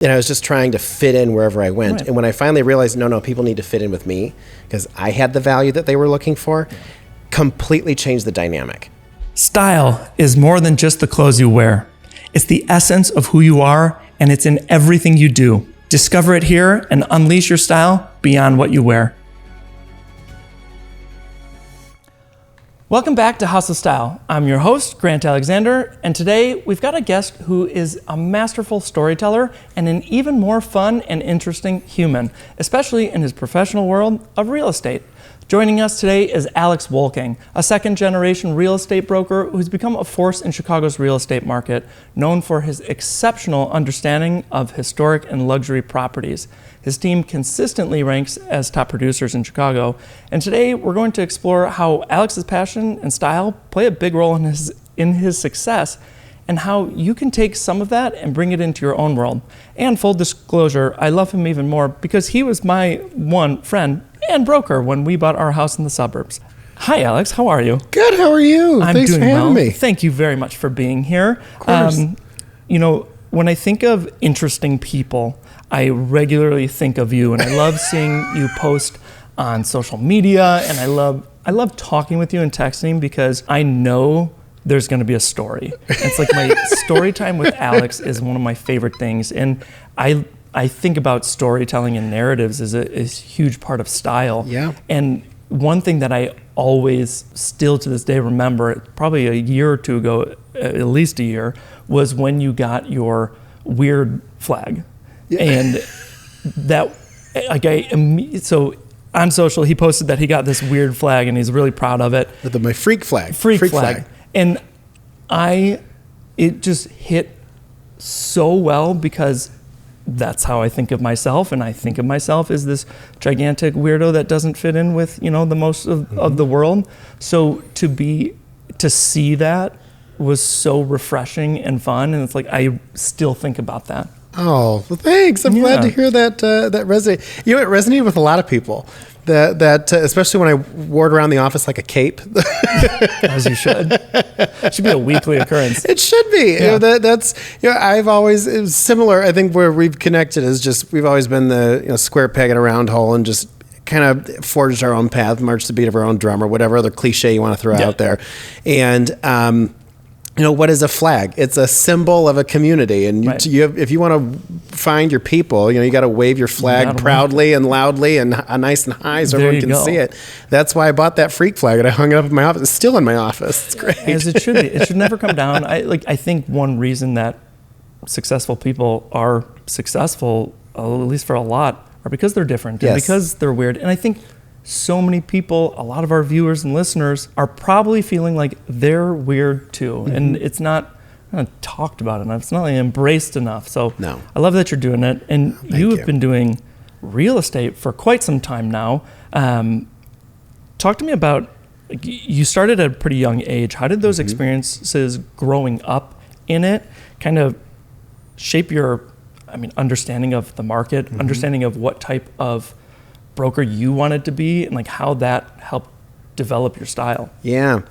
And I was just trying to fit in wherever I went. Right. And when I finally realized, no, people need to fit in with me because I had the value that they were looking for, completely changed the dynamic. Style is more than just the clothes you wear. It's the essence of who you are, and it's in everything you do. Discover it here and unleash your style beyond what you wear. Welcome back to House of Style. I'm your host, Grant Alexander, and today we've got a guest who is a masterful storyteller and an even more fun and interesting human, especially in his professional world of real estate. Joining us today is Alex Wolking, a second-generation real estate broker who's become a force in Chicago's real estate market, known for his exceptional understanding of historic and luxury properties. His team consistently ranks as top producers in Chicago, and today we're going to explore how Alex's passion and style play a big role in his success, and how you can take some of that and bring it into your own world. And full disclosure, I love him even more because he was my one friend and broker when we bought our house in the suburbs. Hi, Alex. How are you? Good. How are you? Thanks doing for having well. me. Thank you very much for being here. Of course. When I think of interesting people, I regularly think of you, and I love seeing you post on social media, and I love talking with you and texting because I know there's going to be a story. It's like my story time with Alex is one of my favorite things, and I think about storytelling and narratives as a huge part of style. Yeah. And one thing that I always still to this day remember, probably a year or two ago, at least a year, was when you got your weird flag. Yeah. And that, so on social, he posted that he got this weird flag and he's really proud of it. My freak flag. Freak flag. And it just hit so well because that's how I think of myself, and I think of myself as this gigantic weirdo that doesn't fit in with, the most of the world. So to see that was so refreshing and fun, and it's like I still think about that. Oh, well, thanks. I'm glad to hear that resonate. It resonated with a lot of people. That especially when I wore it around the office like a cape. As you should. It should be a weekly occurrence. It should be. Yeah. I've always, it was similar. I think where we've connected is just, we've always been the square peg in a round hole and just kind of forged our own path, marched the beat of our own drum, or whatever other cliche you want to throw out there. And, what is a flag? It's a symbol of a community. And right. if you want to find your people, you got to wave your flag proudly and loudly and nice and high so everyone can see it. That's why I bought that freak flag and I hung it up in my office. It's still in my office. It's great. As it should be. It should never come down. I think one reason that successful people are successful, at least for a lot, are because they're different and because they're weird. And I think so many people, a lot of our viewers and listeners are probably feeling like they're weird too. Mm-hmm. And it's not talked about enough. It's not embraced enough. So no. I love that you're doing it. And you have been doing real estate for quite some time now. Talk to me about, you started at a pretty young age. How did those experiences growing up in it kind of shape your, understanding of the market, understanding of what type of broker you wanted to be, and how that helped develop your style? Yeah.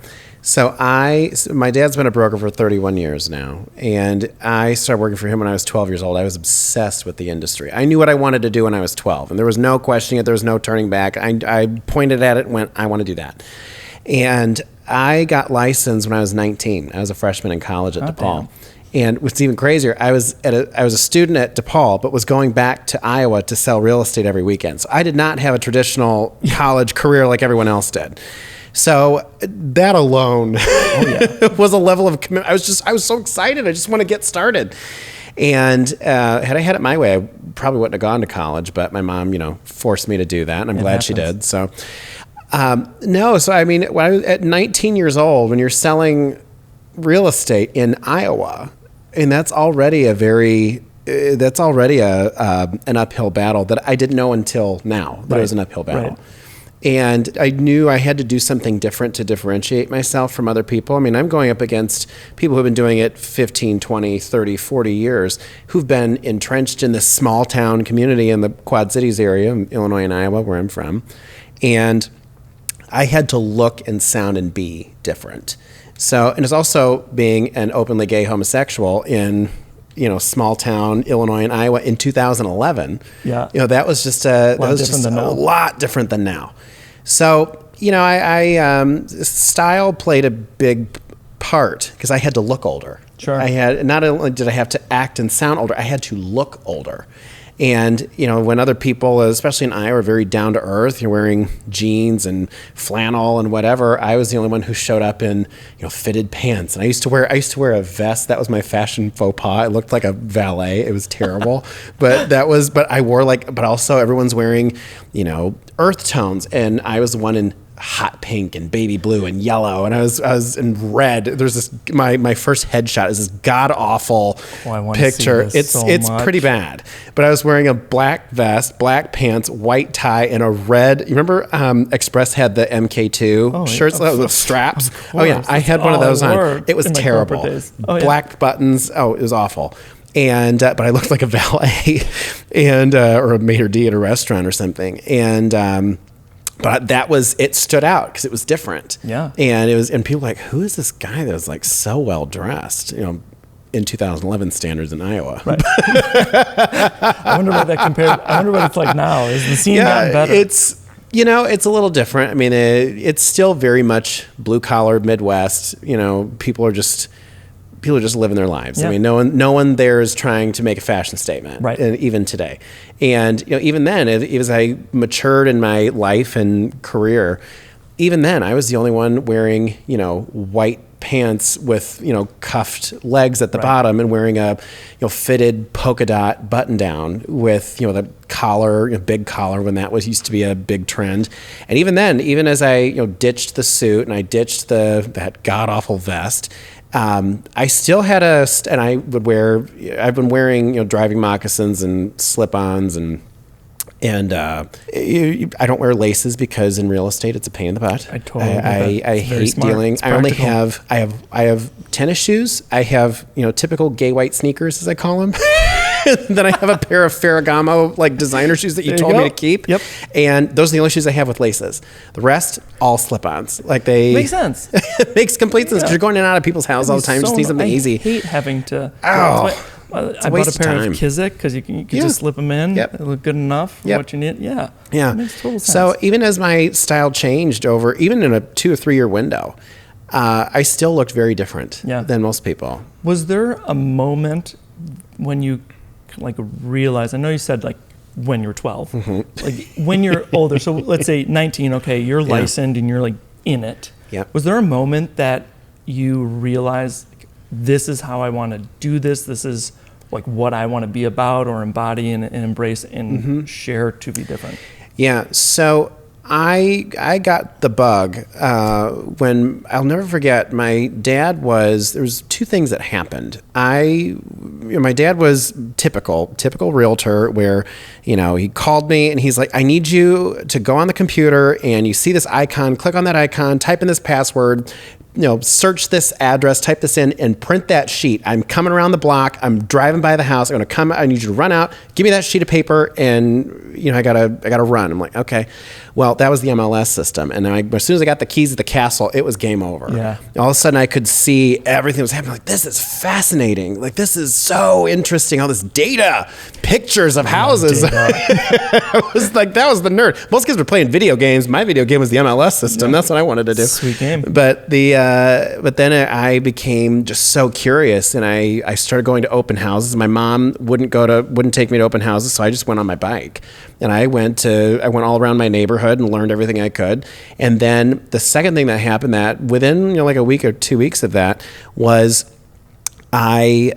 So my dad's been a broker for 31 years now, and I started working for him when I was 12 years old. I was obsessed with the industry. I knew what I wanted to do when I was 12, and there was no questioning it. There was no turning back. I pointed at it and went, I want to do that. And I got licensed when I was 19. I was a freshman in college at DePaul. Damn. And what's even crazier, I was a student at DePaul, but was going back to Iowa to sell real estate every weekend. So I did not have a traditional college career like everyone else did. So that alone was a level of commitment. I was so excited. I just want to get started. And had I had it my way, I probably wouldn't have gone to college, but my mom, forced me to do that, and I'm glad she did. So, when I was at 19 years old, when you're selling real estate in Iowa, and that's already an uphill battle that I didn't know until now that it was an uphill battle. Right. And I knew I had to do something different to differentiate myself from other people. I'm going up against people who've been doing it 15, 20, 30, 40 years, who've been entrenched in this small town community in the Quad Cities area, Illinois and Iowa, where I'm from. And I had to look and sound and be different. So, and it's also being an openly gay homosexual in small town Illinois and Iowa in 2011. Yeah. That was just a lot different than now. So, style played a big part because I had to look older. Sure. Not only did I have to act and sound older, I had to look older. And, when other people, especially in Iowa, are very down to earth, you're wearing jeans and flannel and whatever, I was the only one who showed up in, fitted pants. And I used to wear a vest. That was my fashion faux pas. It looked like a valet. It was terrible. but also everyone's wearing, earth tones. And I was the one in hot pink and baby blue and yellow, and I was in red. There's this my first headshot is this god awful picture. It's pretty bad. But I was wearing a black vest, black pants, white tie, and a red. You remember Express had the MK2 shirts with straps? Oh yeah, I had one of those on. It was terrible. Black buttons. Oh, it was awful. And but I looked like a valet, and or a maitre d' at a restaurant or something, and. But it stood out because it was different. Yeah. And people were like, who is this guy that was like so well dressed, in 2011 standards in Iowa? Right. I wonder what that compared. I wonder what it's like now. Is the scene gotten better? It's a little different. I mean, it's still very much blue collar Midwest. People are just living their lives. Yeah. I mean, no one there is trying to make a fashion statement, right? Even today, and even then, as I matured in my life and career, even then, I was the only one wearing white pants with cuffed legs at the bottom and wearing a fitted polka dot button down with the collar, big collar when that used to be a big trend. And even then, even as I ditched the suit and I ditched that god awful vest. I still had I've been wearing, driving moccasins and slip-ons and I don't wear laces because in real estate it's a pain in the butt. I totally I hate dealing. I only have I have tennis shoes. I have typical gay white sneakers as I call them. Then I have a pair of Ferragamo designer shoes that you told me to keep. Yep. And those are the only shoes I have with laces. The rest, all slip-ons. Makes sense. It makes complete sense because you're going in and out of people's houses all the time. Just need something easy. I hate having to. I bought a pair of Kizik because you can just slip them in. Yep. They look good enough for what you need. Yeah. Yeah. It makes total sense. So even as my style changed even in a 2 or 3 year window, I still looked very different than most people. Was there a moment when you realized? I know you said when you're 12, when you're older. So let's say 19. Okay, you're licensed and you're in it. Yep. Was there a moment that you realized this is how I want to do this? This is what I want to be about or embody and embrace and share to be different? Yeah. So I got the bug when I'll never forget. My dad there was 2 things that happened. My dad was typical realtor where, he called me and he's like, I need you to go on the computer and you see this icon, click on that icon, type in this password, search this address, type this in, and print that sheet. I'm coming around the block. I'm driving by the house. I'm going to come. I need you to run out. Give me that sheet of paper, and I gotta run. I'm like, okay. Well, that was the MLS system, and as soon as I got the keys to the castle, it was game over. Yeah. All of a sudden, I could see everything that was happening. Like, this is fascinating. This is so interesting. All this data, pictures of houses. I was like, that was the nerd. Most kids were playing video games. My video game was the MLS system. That's what I wanted to do. Sweet game. But then I became just so curious, and I started going to open houses. My mom wouldn't take me to open houses, so I just went on my bike, and I went all around my neighborhood and learned everything I could. And then the second thing that happened, that within a week or 2 weeks of that, was my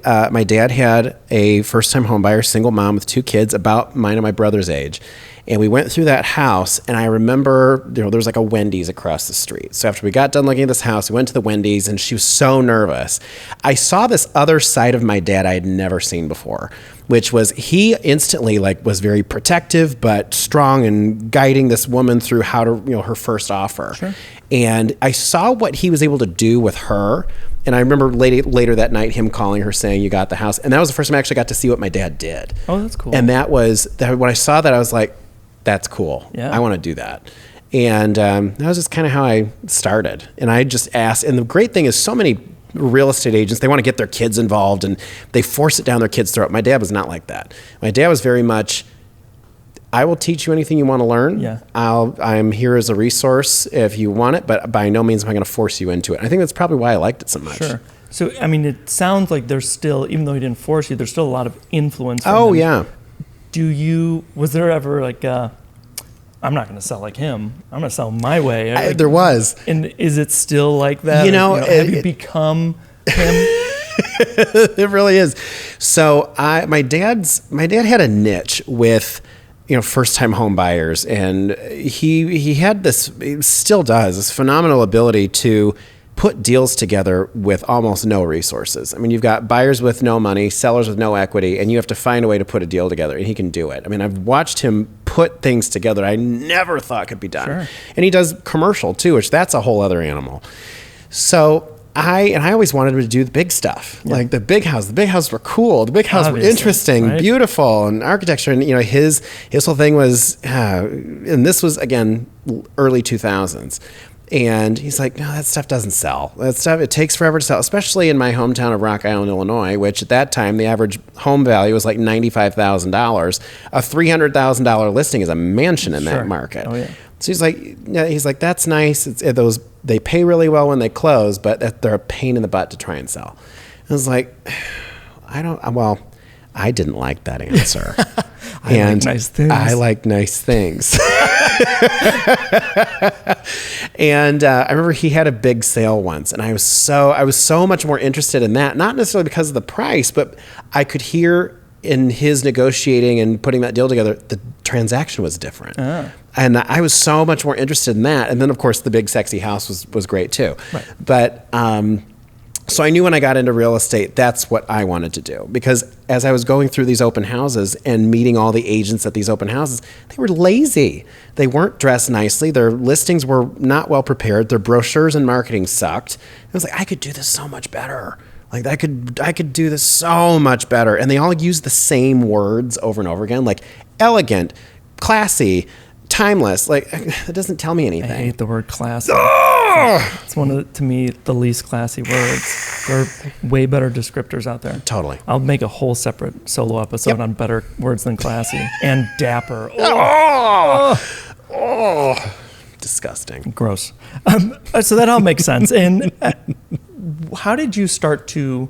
dad had a first-time homebuyer, single mom with 2 kids, about mine and my brother's age. And we went through that house, and I remember, there was a Wendy's across the street. So after we got done looking at this house, we went to the Wendy's, and she was so nervous. I saw this other side of my dad I had never seen before, which was he instantly was very protective but strong and guiding this woman through how to, her first offer. Sure. And I saw what he was able to do with her. And I remember later that night him calling her saying, "You got the house." And that was the first time I actually got to see what my dad did. Oh, that's cool. And when I saw that, I was like, that's cool. Yeah. I want to do that. And that was just kind of how I started. And I just asked. And the great thing is so many real estate agents, they want to get their kids involved and they force it down their kids' throat. My dad was not like that. My dad was very much, I will teach you anything you want to learn. Yeah. I'm here as a resource if you want it, but by no means am I going to force you into it. I think that's probably why I liked it so much. Sure. So, I mean, it sounds like there's still, even though he didn't force you, there's still a lot of influence from him. Yeah. Was there ever like, I'm not going to sell like him. I'm going to sell my way. There was. And is it still like that? Have you become him? It really is. So my dad had a niche with, first time home buyers, and he had this, he still does, this phenomenal ability to put deals together with almost no resources. I mean, you've got buyers with no money, sellers with no equity, and you have to find a way to put a deal together, and he can do it. I mean, I've watched him put things together I never thought could be done. Sure. And he does commercial too, which that's a whole other animal. So I always wanted him to do the big stuff, like the big house. The big houses were cool. The big houses were interesting, right? Beautiful, and architecture. And his whole thing was, and this was again early 2000s. And he's like, no, that stuff doesn't sell. That stuff, it takes forever to sell, especially in my hometown of Rock Island, Illinois, which at that time, the average home value was like $95,000. A $300,000 listing is a mansion in that market. Oh, yeah. So he's like, that's nice. They pay really well when they close, but they're a pain in the butt to try and sell. I was like, I didn't like that answer. I like nice things. I like nice things. And I remember he had a big sale once, and I was so much more interested in that, not necessarily because of the price, but I could hear in his negotiating and putting that deal together, the transaction was different. And I was so much more interested in that. And then, of course, the big sexy house was great too. Right. But so I knew when I got into real estate, that's what I wanted to do. Because as I was going through these open houses and meeting all the agents at these open houses, they were lazy. They weren't dressed nicely. Their listings were not well prepared. Their brochures and marketing sucked. I was like, I could do this so much better. Like I could do this so much better. And they all use the same words over and over again, like elegant, classy, timeless. Like it doesn't tell me anything. I hate the word classy. It's one of, to me, the least classy words. There are way better descriptors out there. Totally. I'll make a whole separate solo episode on better words than classy and dapper. Disgusting. Gross. So that all makes sense. And how did you start to?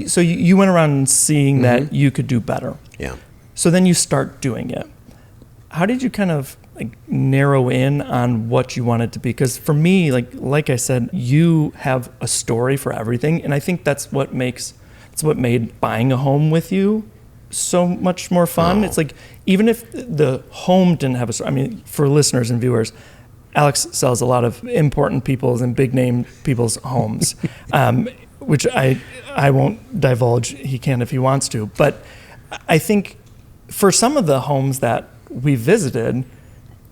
So you went around seeing that you could do better. Yeah. So then you start doing it. How did you kind of narrow in on what you wanted to be? Because for me, like I said, you have a story for everything, and I think that's what made buying a home with you so much more fun. It's like even if the home didn't have a story. I mean, for listeners and viewers, Alex sells a lot of important people's and big name people's homes, which I won't divulge. He can if he wants to, but I think for some of the homes that we visited,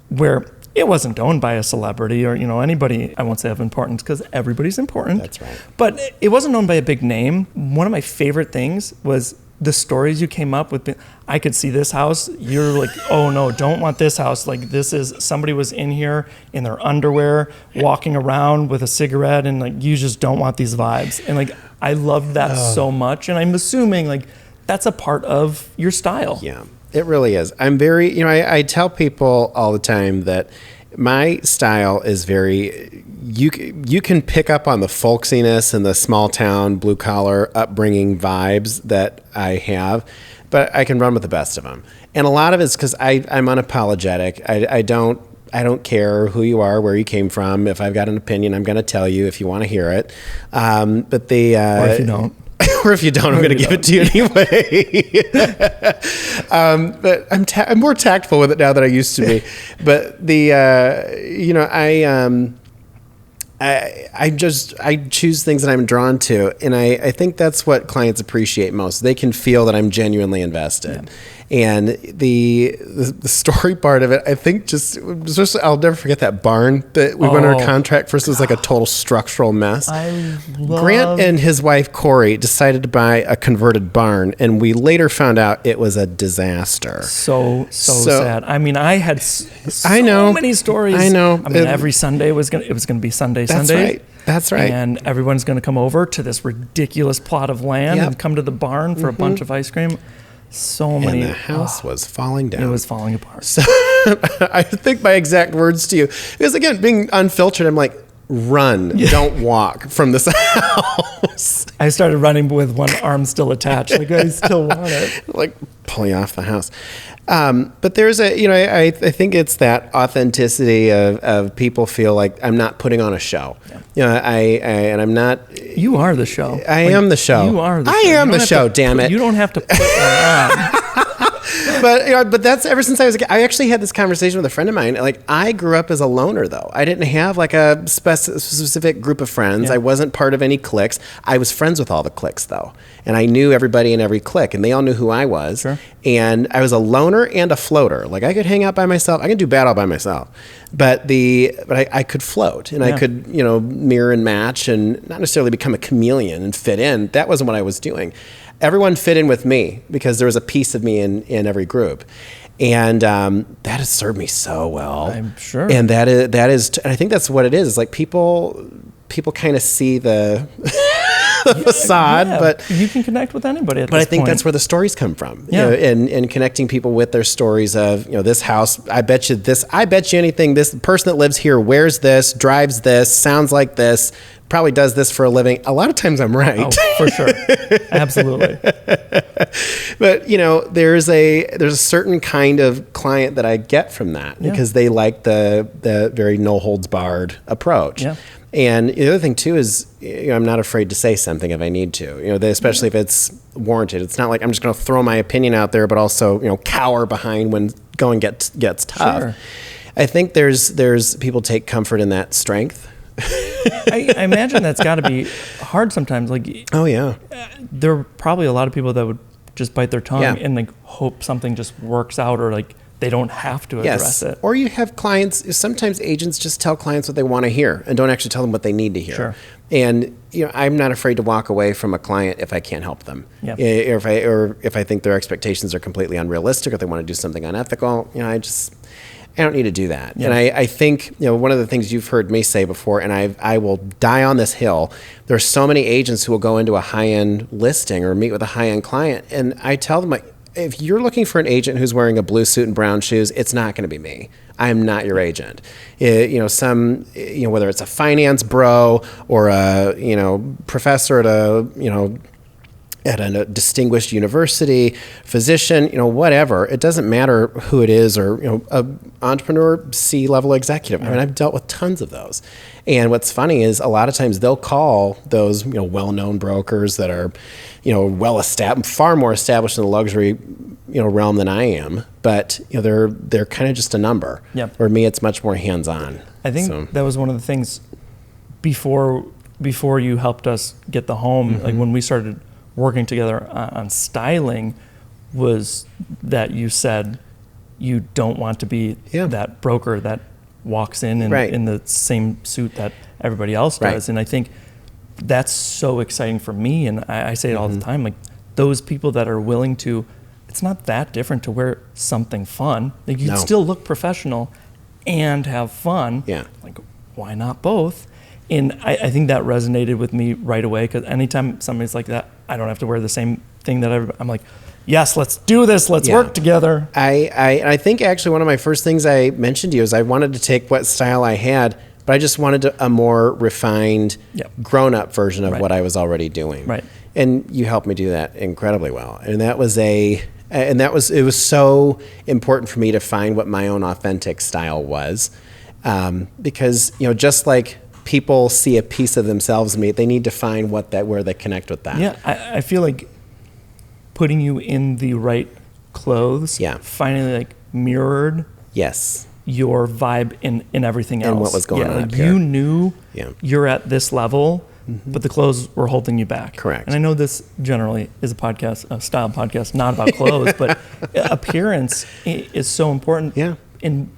where it wasn't owned by a celebrity or anybody, I won't say of importance because everybody's important. That's right. But it wasn't owned by a big name. One of my favorite things was the stories you came up with. I could see this house. You're like, oh no, don't want this house. Like this is, somebody was in here in their underwear, walking around with a cigarette, and you just don't want these vibes. And I loved that so much. And I'm assuming that's a part of your style. Yeah. It really is. I'm very, I tell people all the time that my style is very, you can pick up on the folksiness and the small town, blue collar upbringing vibes that I have, but I can run with the best of them. And a lot of it's because I'm unapologetic. I don't care who you are, where you came from. If I've got an opinion, I'm going to tell you if you want to hear it. Or if you don't. Or if you don't, I'm going to give it to you anyway. But I'm more tactful with it now than I used to be. But I choose things that I'm drawn to, and I think that's what clients appreciate most. They can feel that I'm genuinely invested. Yeah. And the story part of it, I think just I'll never forget that barn that we went under contract for. It was like a total structural mess. Grant and his wife Corey decided to buy a converted barn, and we later found out it was a disaster. So sad. I mean, I had so many stories. I know. I mean, every Sunday it was gonna be Sunday. That's right. That's right. And everyone's going to come over to this ridiculous plot of land Yep. and come to the barn for a bunch of ice cream. So many. And the house was falling down. It was falling apart. So I think my exact words to you, because again, being unfiltered, I'm like, run, don't walk from this house. I started running with one arm still attached. Like, I still want it. Like pulling off the house. But there's I think it's that authenticity of people feel like I'm not putting on a show. Yeah. And I'm not. You are the show. I am the show. You are the show. I am the show, damn it. You don't have to put one on. But that's ever since I was a kid. I actually had this conversation with a friend of mine. Like, I grew up as a loner, though. I didn't have like a specific group of friends. Yeah. I wasn't part of any cliques. I was friends with all the cliques, though. And I knew everybody in every clique, and they all knew who I was. Sure. And I was a loner and a floater. Like, I could hang out by myself. I could do battle by myself. But I could float, and I could, mirror and match and not necessarily become a chameleon and fit in. That wasn't what I was doing. Everyone fit in with me because there was a piece of me in every group. And that has served me so well. I'm sure. And that is, and I think that's what it is. It's like people kind of see the facade, but you can connect with anybody at this But I think point. that's where the stories come from. Yeah. And connecting people with their stories of, this house, I bet you anything, this person that lives here wears this, drives this, sounds like this, probably does this for a living. A lot of times I'm right. Oh, for sure. Absolutely. But, there's a certain kind of client that I get from that because they like the very no holds barred approach. Yeah. And the other thing too is, I'm not afraid to say something if I need to, especially if it's warranted. It's not like I'm just going to throw my opinion out there, but also, cower behind when going gets tough. Sure. I think there's people take comfort in that strength. I imagine that's got to be hard sometimes. Like, Oh yeah. there are probably a lot of people that would just bite their tongue Yeah. and hope something just works out, or they don't have to address it. Or you have clients, sometimes agents just tell clients what they want to hear and don't actually tell them what they need to hear. Sure. And I'm not afraid to walk away from a client if I can't help them. Yep. Or if I think their expectations are completely unrealistic, or they want to do something unethical, I don't need to do that. Yeah. And I think, one of the things you've heard me say before, and I will die on this hill, there's so many agents who will go into a high-end listing or meet with a high-end client, and I tell them, if you're looking for an agent who's wearing a blue suit and brown shoes, it's not going to be me. I am not your agent. Whether it's a finance bro or a, professor at a distinguished university, physician, whatever. It doesn't matter who it is, or a entrepreneur, C-level executive. I mean, I've dealt with tons of those. And what's funny is a lot of times they'll call those well-known brokers that are well-established, far more established in the luxury realm than I am. But they're kind of just a number. Yep. For me, it's much more hands-on. I think that was one of the things before you helped us get the home, like when we started working together on styling, was that you said you don't want to be that broker that walks in the same suit that everybody else does. And I think that's so exciting for me. And I say it all the time, like those people that are willing to, it's not that different to wear something fun. Like you'd still look professional and have fun. Yeah. Like, why not both? And I think that resonated with me right away, because anytime somebody's like that, I don't have to wear the same thing that I'm like, yes, let's do this. Let's work together. I think actually one of my first things I mentioned to you is I wanted to take what style I had, but I just wanted a more refined, grown-up version of what I was already doing. Right. And you helped me do that incredibly well. And it was so important for me to find what my own authentic style was, because just like people see a piece of themselves in me, they need to find where they connect with that. Yeah, I feel like putting you in the right clothes, finally mirrored your vibe in everything else. And what was going on like up here. You knew you're at this level, but the clothes were holding you back. Correct. And I know this generally is a style podcast, not about clothes, but appearance is so important. Yeah. And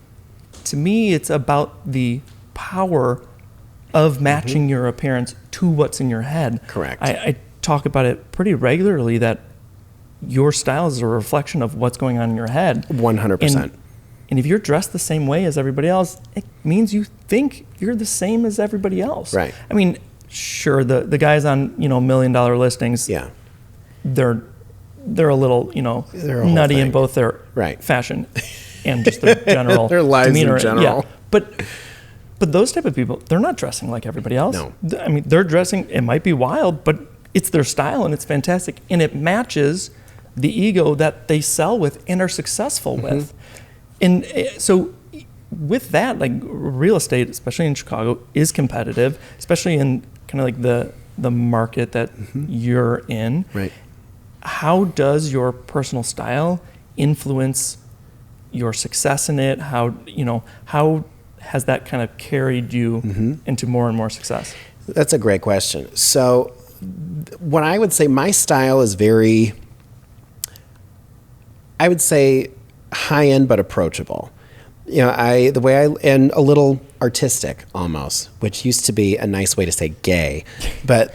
to me, it's about the power of matching your appearance to what's in your head. Correct. I talk about it pretty regularly, that your style is a reflection of what's going on in your head. 100%. And if you're dressed the same way as everybody else, it means you think you're the same as everybody else. Right. I mean, sure, the guys on, $1 million listings, Yeah. they're a little, They're a whole nutty in thing. both their Right. fashion and just their general Their lives in demeanor. general. Yeah. But those type of people, they're not dressing like everybody else. No. I mean, they're dressing, it might be wild, but it's their style and it's fantastic. And it matches the ego that they sell with and are successful with. And so with that, like real estate, especially in Chicago, is competitive, especially in kind of like the market that you're in. Right. How does your personal style influence your success in it? How has that kind of carried you into more and more success? That's a great question. So what I would say, my style is very, I would say, high-end but approachable. And a little artistic almost, which used to be a nice way to say gay, but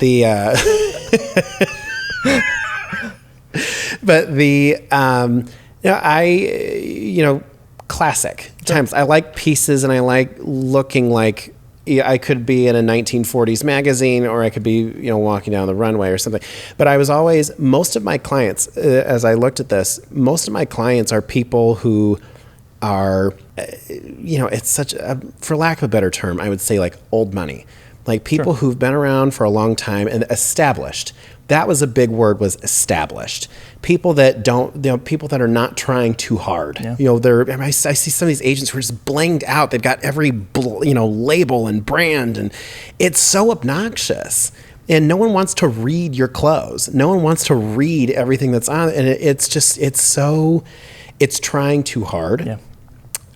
classic times. I like pieces and I like looking like I could be in a 1940s magazine or I could be, walking down the runway or something. But I was always, most of my clients, as I looked at this, most of my clients are people who are, it's such a, for lack of a better term, I would say like old money. Like people who've been around for a long time and established. That was a big word, was established. People that people that are not trying too hard. Yeah. I see some of these agents who are just blinged out. They've got every, label and brand, and it's so obnoxious. And no one wants to read your clothes. No one wants to read everything that's on. And it's trying too hard. Yeah.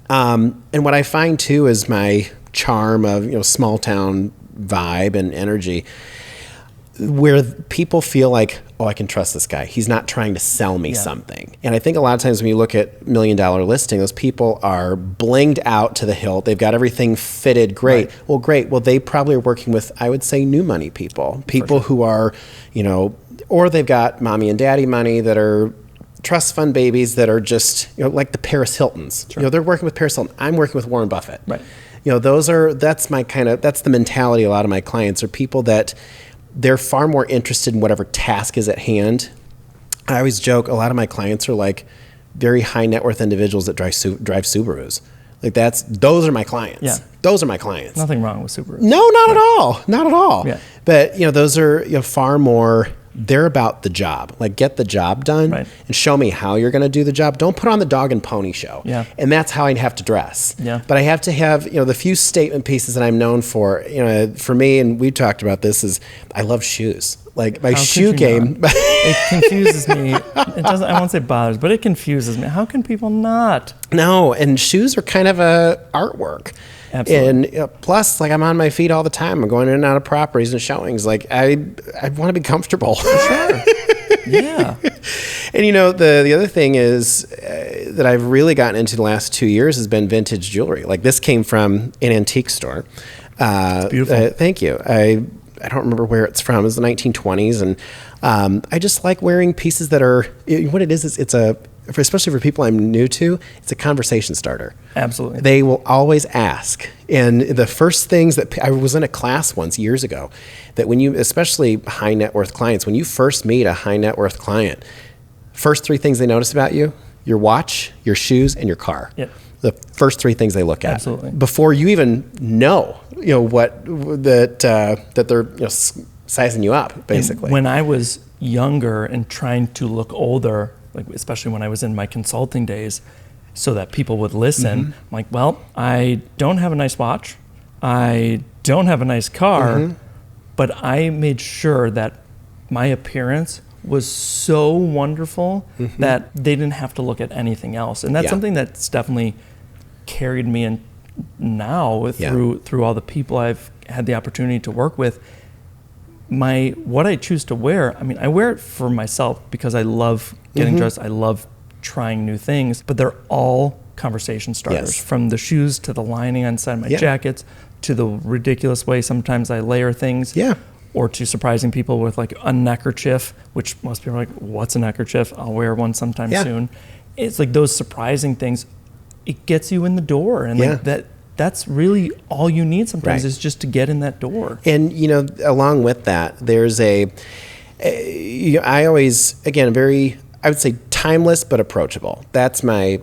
And what I find too is my charm of, small town vibe and energy, where people feel like, oh, I can trust this guy. He's not trying to sell me something. And I think a lot of times when you look at $1 million listing, those people are blinged out to the hilt. They've got everything fitted great. Right. Well, great. Well, they probably are working with, I would say, new money people who are, or they've got mommy and daddy money that are trust fund babies that are just, like the Paris Hiltons. Sure. They're working with Paris Hilton. I'm working with Warren Buffett. Right. That's the mentality a lot of my clients are people that they're far more interested in whatever task is at hand. I always joke, a lot of my clients are like very high net worth individuals that drive Subarus. Like those are my clients. Yeah. Those are my clients. Nothing wrong with Subarus. No, not at all. Not at all. Yeah. But, those are far more, they're about the job. Like get the job done and show me how you're going to do the job. Don't put on the dog and pony show. Yeah. And that's how I'd have to dress. Yeah. But I have to have, the few statement pieces that I'm known for, for me, and we talked about this, is I love shoes. Like my shoe game. It confuses me. It doesn't, I won't say bothers, but it confuses me. How can people not? No, and shoes are kind of a artwork. Absolutely. And plus, like I'm on my feet all the time. I'm going in and out of properties and showings. Like I want to be comfortable. Sure. Yeah. And the other thing is that I've really gotten into the last 2 years has been vintage jewelry. Like this came from an antique store. It's beautiful. Thank you. I don't remember where it's from. It was the 1920s, and I just like wearing pieces that are. What it is it's especially for people I'm new to, it's a conversation starter. Absolutely. They will always ask. And the first things that I was in a class once years ago, that when you, especially high net worth clients, when you first meet a high net worth client, first 3 things they notice about you: your watch, your shoes, and your car. Yep. The first 3 things they look at. Absolutely. Before you even know, what that they're sizing you up, basically. And when I was younger and trying to look older, like especially when I was in my consulting days, so that people would listen, I'm like, well, I don't have a nice watch, I don't have a nice car, but I made sure that my appearance was so wonderful that they didn't have to look at anything else. And that's something that's definitely carried me in now through all the people I've had the opportunity to work with. What I choose to wear, I mean, I wear it for myself because I love getting dressed. I love trying new things, but they're all conversation starters, from the shoes to the lining inside my jackets to the ridiculous way sometimes I layer things, or to surprising people with like a neckerchief, which most people are like, what's a neckerchief? I'll wear one sometime soon. It's like those surprising things it gets you in the door, and like that's really all you need sometimes is just to get in that door. And along with that, there's I always, again, I would say timeless but approachable. That's my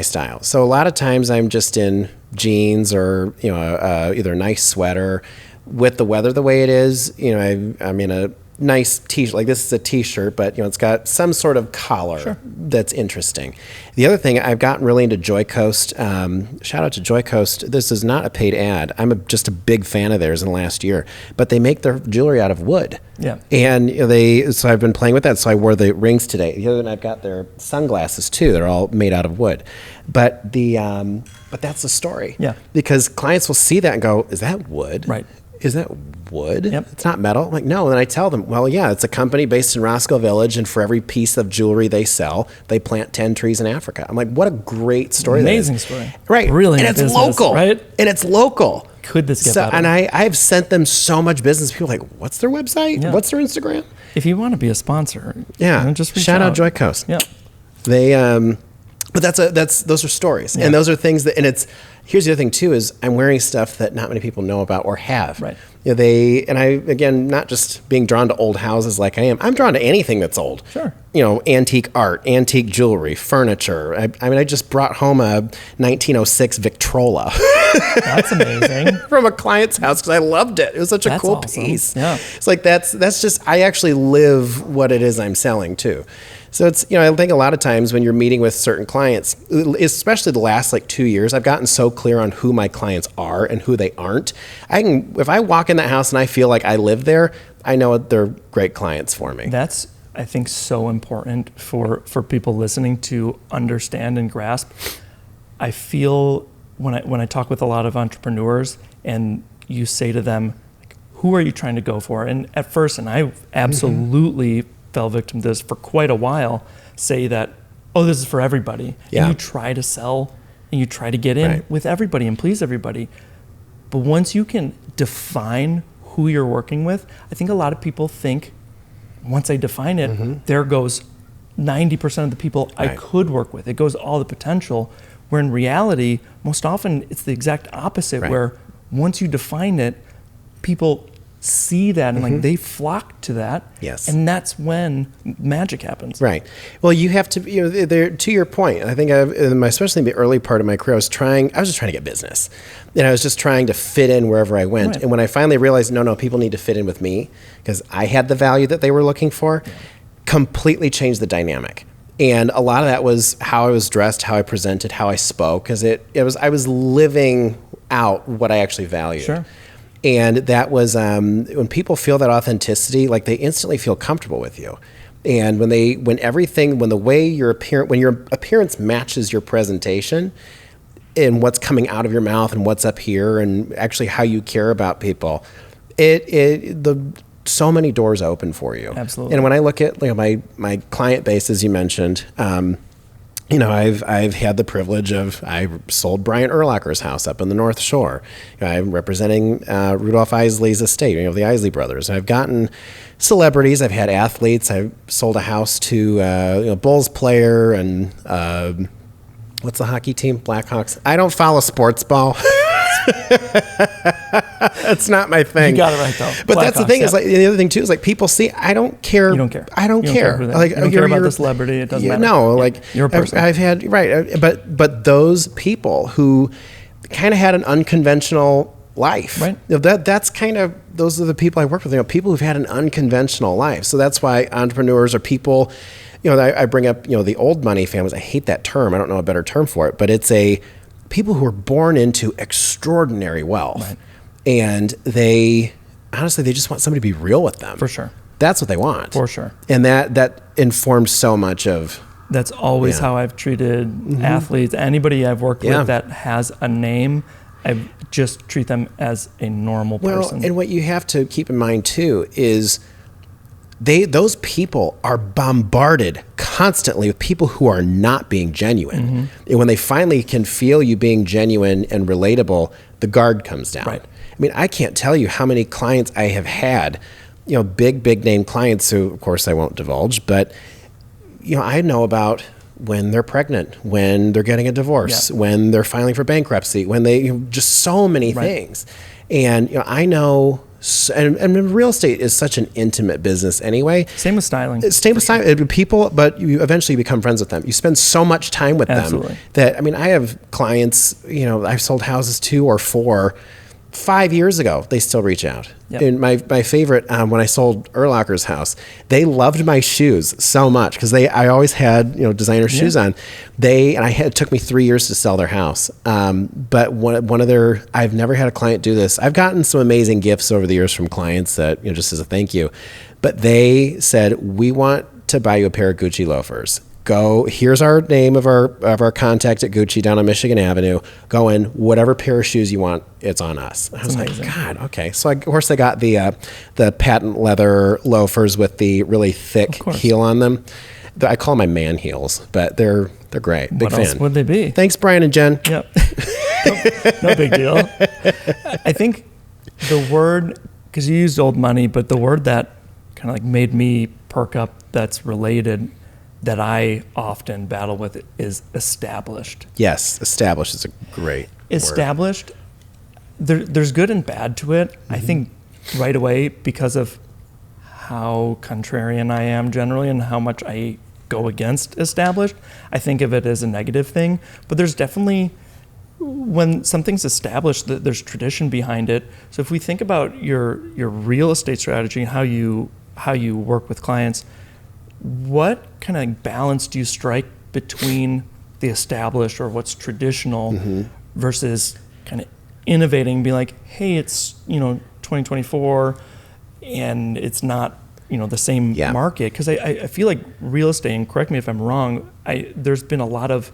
style. So a lot of times I'm just in jeans or either a nice sweater. With the weather the way it is, I'm in a nice t-shirt. Like this is a t-shirt, but it's got some sort of collar that's interesting. The other thing, I've gotten really into Joy Coast. Shout out to Joy Coast. This is not a paid ad. I'm just a big fan of theirs in the last year. But they make their jewelry out of wood. Yeah. And so I've been playing with that. So I wore the rings today. The other one, I've got their sunglasses too. They're all made out of wood. But but that's the story. Yeah. Because clients will see that and go, "Is that wood?" Right. Is that wood? Yep. It's not metal. I'm like, no. And then I tell them, well, yeah, it's a company based in Roscoe Village, and for every piece of jewelry they sell, they plant 10 trees in Africa. I'm like, what a great story. Amazing story. Right. Brilliant. And it's business, local. right? And it's local. Could this get better? And I've sent them so much business. People are like, what's their website? Yeah. What's their Instagram? If you want to be a sponsor, just reach shout out Joy Coast. Yeah. They but those are stories. Yeah. And those are things that, and here's the other thing too, is I'm wearing stuff that not many people know about or have. Right. And I, again, not just being drawn to old houses like I am, I'm drawn to anything that's old. Sure. Antique art, antique jewelry, furniture. I just brought home a 1906 Victrola. That's amazing. From a client's house because I loved it. It was such a cool awesome. piece. Yeah. It's like, that's just, I actually live what it is I'm selling too. So it's, I think a lot of times when you're meeting with certain clients, especially the last 2 years, I've gotten so clear on who my clients are and who they aren't. If I walk in that house and I feel like I live there, I know they're great clients for me. That's, I think, so important for people listening to understand and grasp. I feel when I talk with a lot of entrepreneurs and you say to them, who are you trying to go for? And at first, and I absolutely fell victim to this for quite a while, say that, oh, this is for everybody. Yeah. And you try to sell and you try to get in with everybody and please everybody. But once you can define who you're working with, I think a lot of people think, once I define it, there goes 90% of the people I could work with. It goes all the potential, where in reality, most often it's the exact opposite, where once you define it, people see that and they flock to that. Yes. And that's when magic happens. Right. Well, you have to, to your point, I think especially in the early part of my career, I was just trying to get business. And I was just trying to fit in wherever I went. Right. And when I finally realized, no, people need to fit in with me because I had the value that they were looking for, completely changed the dynamic. And a lot of that was how I was dressed, how I presented, how I spoke, because I was living out what I actually valued. Sure. And that was when people feel that authenticity, they instantly feel comfortable with you. And when your appearance matches your presentation and what's coming out of your mouth and what's up here and actually how you care about people, so many doors open for you. Absolutely. And when I look at my client base, as you mentioned, I've had the privilege I sold Brian Urlacher's house up in the North Shore. I'm representing Rudolph Isley's estate, the Isley brothers. I've gotten celebrities. I've had athletes. I've sold a house to a Bulls player and what's the hockey team? Blackhawks. I don't follow sports ball. That's not my thing. You got it right though. But that's the thing is the other thing too is people see I don't care. You don't care. I don't care. You don't care about the celebrity. It doesn't matter. No, you're a person. I've had but those people who kind of had an unconventional life. Right. That's kind of those are the people I work with. People who've had an unconventional life. So that's why entrepreneurs are people. I bring up the old money families. I hate that term. I don't know a better term for it. But it's people who are born into extraordinary wealth. Right. And they just want somebody to be real with them. For sure. That's what they want. For sure. And that informs so much of... That's always how I've treated athletes. Anybody I've worked with that has a name, I just treat them as a normal person. Well, and what you have to keep in mind too is those people are bombarded constantly with people who are not being genuine. And when they finally can feel you being genuine and relatable, the guard comes down. Right. I mean, I can't tell you how many clients I have had, big name clients who, of course, I won't divulge, but, I know about when they're pregnant, when they're getting a divorce, when they're filing for bankruptcy, when they, just so many things. And, I know, and real estate is such an intimate business anyway. Same with styling. Same with styling. People, but you eventually become friends with them. You spend so much time with them that, I have clients, I've sold houses 2 or 4 5 years ago. They still reach out. And my favorite, when I sold Erlacher's house, they loved my shoes so much because I always had designer shoes on. It took me 3 years to sell their house. But one of their, I've never had a client do this. I've gotten some amazing gifts over the years from clients that just as a thank you. But they said, we want to buy you a pair of Gucci loafers. Here's our name of our contact at Gucci down on Michigan Avenue. Go in, whatever pair of shoes you want, it's on us. I was like, God, okay. So of course I got the patent leather loafers with the really thick heel on them. I call them my man heels, but they're great. Big fan. What else would they be? Thanks, Brian and Jen. Yep. No big deal. I think the word, because you used old money, but the word that kind of like made me perk up that's related that I often battle with is established. Yes, established is a great established. There's good and bad to it. I think right away, because of how contrarian I am generally and how much I go against established, I think of it as a negative thing. But there's definitely, when something's established, there's tradition behind it. So if we think about your real estate strategy and how you work with clients, what kind of balance do you strike between the established or what's traditional versus kind of innovating, be like, hey, it's 2024 and it's not the same market? Because I feel like real estate, and correct me if I'm wrong, there's been a lot of,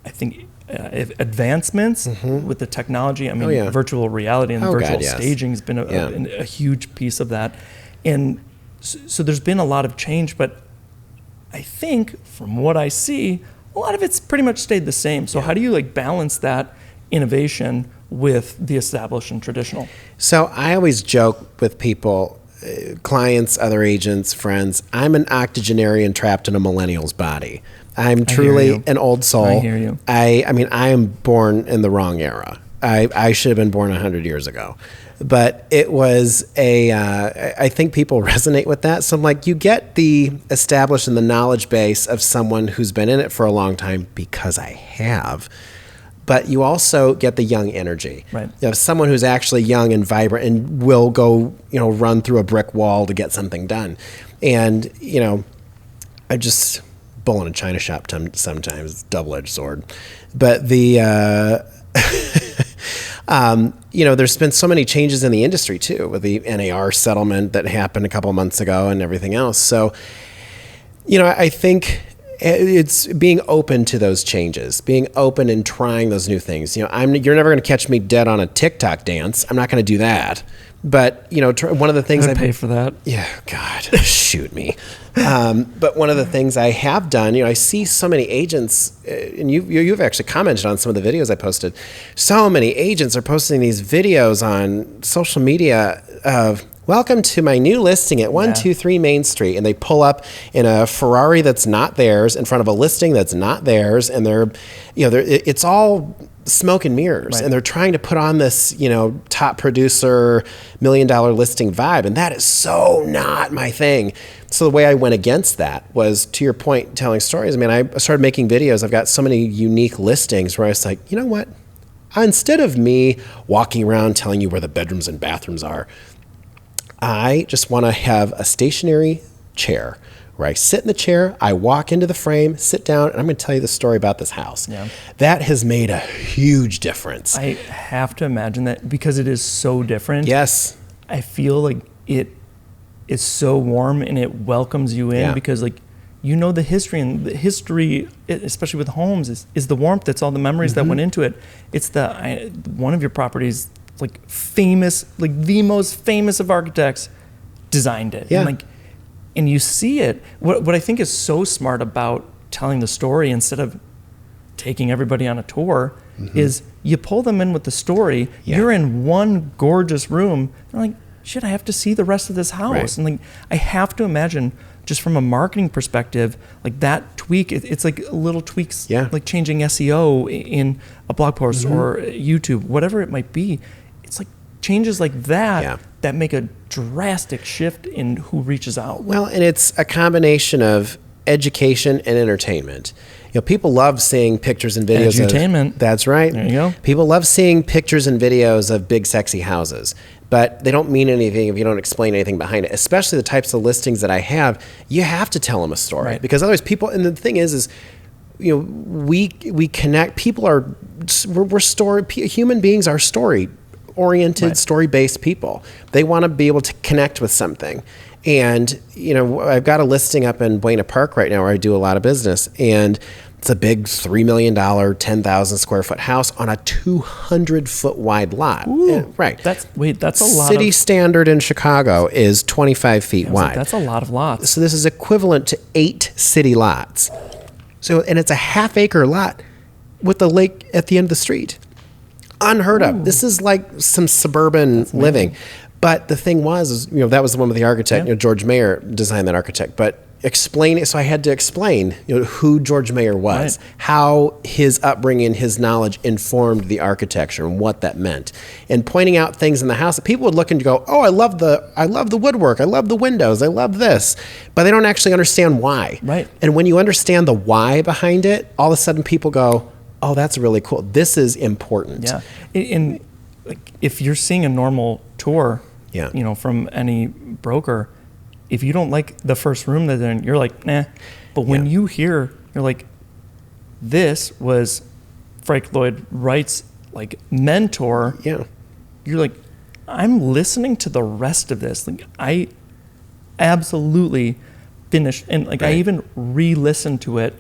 I think, advancements with the technology. Virtual reality and virtual staging has been a huge piece of that. And so there's been a lot of change, but I think from what I see, a lot of it's pretty much stayed the same. So how do you balance that innovation with the established and traditional? So I always joke with people, clients, other agents, friends, I'm an octogenarian trapped in a millennial's body. I'm truly an old soul. I hear you. I am born in the wrong era. I should have been born 100 years ago. But it was I think people resonate with that. So I'm like, you get the established and the knowledge base of someone who's been in it for a long time, because I have. But you also get the young energy. Right. Someone who's actually young and vibrant and will go, run through a brick wall to get something done. And, I just bull in a china shop sometimes. It's a double-edged sword. But there's been so many changes in the industry too, with the NAR settlement that happened a couple of months ago and everything else. So, I think it's being open to those changes, being open and trying those new things. You're never going to catch me dead on a TikTok dance. I'm not going to do that. But, one of the things I'd pay for that. Yeah, God, shoot me. But one of the things I have done, I see so many agents, and you've actually commented on some of the videos I posted. So many agents are posting these videos on social media of, welcome to my new listing at 123 Main Street. And they pull up in a Ferrari that's not theirs in front of a listing that's not theirs. And it's all smoke and mirrors. Right. And they're trying to put on this, top producer, $1 million listing vibe. And that is so not my thing. So the way I went against that was, to your point, telling stories. I started making videos. I've got so many unique listings where I was like, you know what? Instead of me walking around telling you where the bedrooms and bathrooms are, I just want to have a stationary chair where I sit in the chair, I walk into the frame, sit down, and I'm going to tell you the story about this house. Yeah. That has made a huge difference. I have to imagine that, because it is so different. Yes. I feel like it is so warm and it welcomes you in, because the history, and the history, especially with homes, is the warmth. It's all the memories that went into it. It's one of your properties, famous, the most famous of architects designed it. Yeah. And you see it. What I think is so smart about telling the story instead of taking everybody on a tour is you pull them in with the story. Yeah. You're in one gorgeous room. They're like, shit, I have to see the rest of this house. Right. And I have to imagine just from a marketing perspective, like that tweak, it's like little tweaks, like changing SEO in a blog post or YouTube, whatever it might be. It's like changes like that that make a drastic shift in who reaches out. Well, and it's a combination of education and entertainment. People love seeing pictures and videos Edutainment. That's right. There you go. People love seeing pictures and videos of big, sexy houses, but they don't mean anything if you don't explain anything behind it. Especially the types of listings that I have, you have to tell them a story because otherwise people. And the thing is we connect. People we're story. Human beings are story-oriented, story-based people. They want to be able to connect with something. And, I've got a listing up in Buena Park right now where I do a lot of business. And it's a big $3 million, 10,000 square foot house on a 200-foot wide lot. Ooh, right. That's a lot. City standard in Chicago is 25 feet wide. That's a lot of lots. So this is equivalent to 8 city lots. And it's a half-acre lot with the lake at the end of the street. Unheard of. This is like some suburban living. But the thing was, that was the one with the architect. George Mayer designed that architect. But explain it. So I had to explain, who George Mayer was, how his upbringing, his knowledge informed the architecture and what that meant, and pointing out things in the house that people would look and go, "Oh, I love the woodwork. I love the windows. I love this," but they don't actually understand why. Right. And when you understand the why behind it, all of a sudden people go, "Oh, that's really cool. This is important." Yeah. And if you're seeing a normal tour, from any broker, if you don't like the first room that they're in, you're like, nah. But when you hear, you're like, this was Frank Lloyd Wright's like mentor. Yeah. You're like, I'm listening to the rest of this. Like I absolutely finished, and I even re-listened to it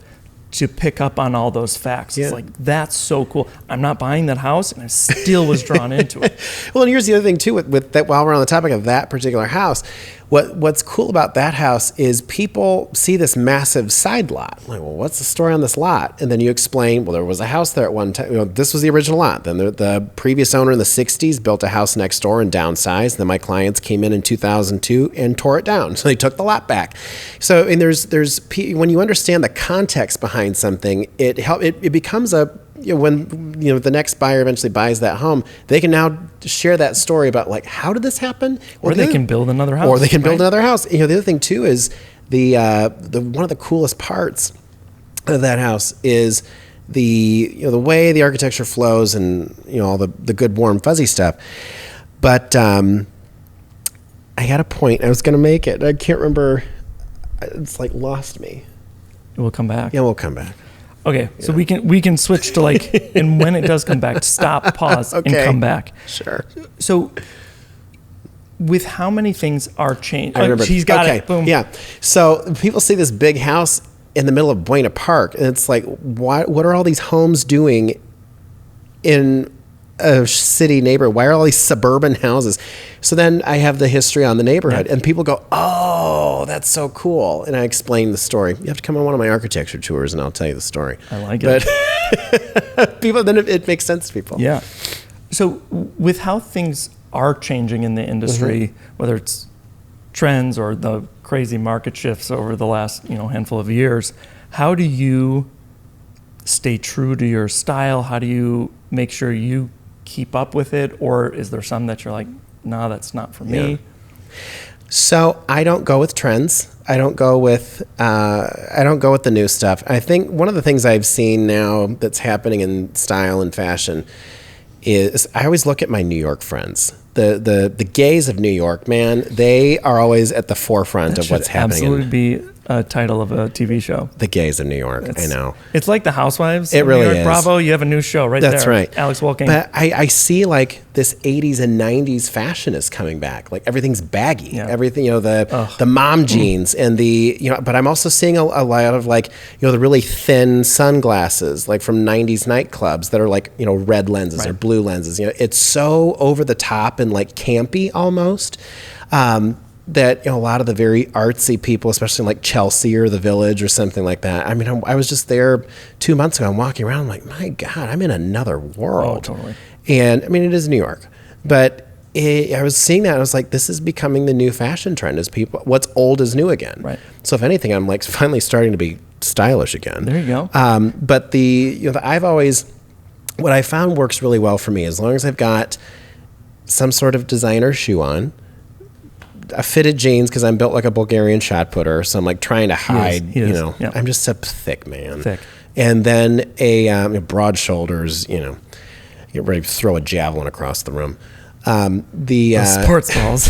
to pick up on all those facts. It's like, that's so cool. I'm not buying that house, and I still was drawn into it. Well, and here's the other thing too, with that, while we're on the topic of that particular house, what's cool about that house is people see this massive side lot. Like, well, what's the story on this lot? And then you explain, well, there was a house there at one time. This was the original lot. Then the previous owner in the 60s built a house next door and downsized. Then my clients came in 2002 and tore it down. So they took the lot back. So, and there's when you understand the context behind something, it becomes when the next buyer eventually buys that home, they can now share that story about like, how did this happen? Or they can build another house. Or they can build another house. The other thing too is the one of the coolest parts of that house is the way the architecture flows and all the good warm fuzzy stuff. But I had a point. I was going to make it. I can't remember. It's like lost me. We'll come back. Yeah, we'll come back. Okay, so we can switch to like, and when it does come back, stop, pause, and come back. Sure. So, with how many things are changed? I remember. She's got it. Boom. Yeah. So people see this big house in the middle of Buena Park, and it's like, what are all these homes doing in a city neighborhood? Why are all these suburban houses? So then I have the history on the neighborhood, and people go, "Oh, that's so cool!" And I explain the story. You have to come on one of my architecture tours, and I'll tell you the story. I like it. But people, then it makes sense to people. Yeah. So with how things are changing in the industry, whether it's trends or the crazy market shifts over the last handful of years, how do you stay true to your style? How do you make sure you keep up with it, or is there some that you're like, nah, that's not for me? So I don't go with trends. I don't go with the new stuff. I think one of the things I've seen now that's happening in style and fashion is I always look at my New York friends. The gays of New York, man, they are always at the forefront of what's happening. Absolutely be a title of a TV show. The gays of New York, I know. It's like the Housewives. It really New York. is. Bravo, you have a new show right there. That's right. Alex Wolking. But I see like this 80s and 90s fashion is coming back. Like everything's baggy. Yeah. Everything, the mom jeans and but I'm also seeing a lot of like, the really thin sunglasses, like from 90s nightclubs that are like, red lenses or blue lenses. It's so over the top and like campy almost. That a lot of the very artsy people, especially in like Chelsea or the Village or something like that. I mean, I was just there 2 months ago. I'm walking around, I'm like, my God, I'm in another world. Oh, totally. And I mean, it is New York, but I was seeing that. I was like, this is becoming the new fashion trend. Is people, what's old is new again. Right. So if anything, I'm like finally starting to be stylish again. There you go. But I've always, what I found works really well for me, as long as I've got some sort of designer shoe on, a fitted jeans, because I'm built like a Bulgarian shot putter, so I'm like trying to hide, He is. Yep. I'm just a thick man. Thick. And then a broad shoulders, get ready to throw a javelin across the room. Sports balls.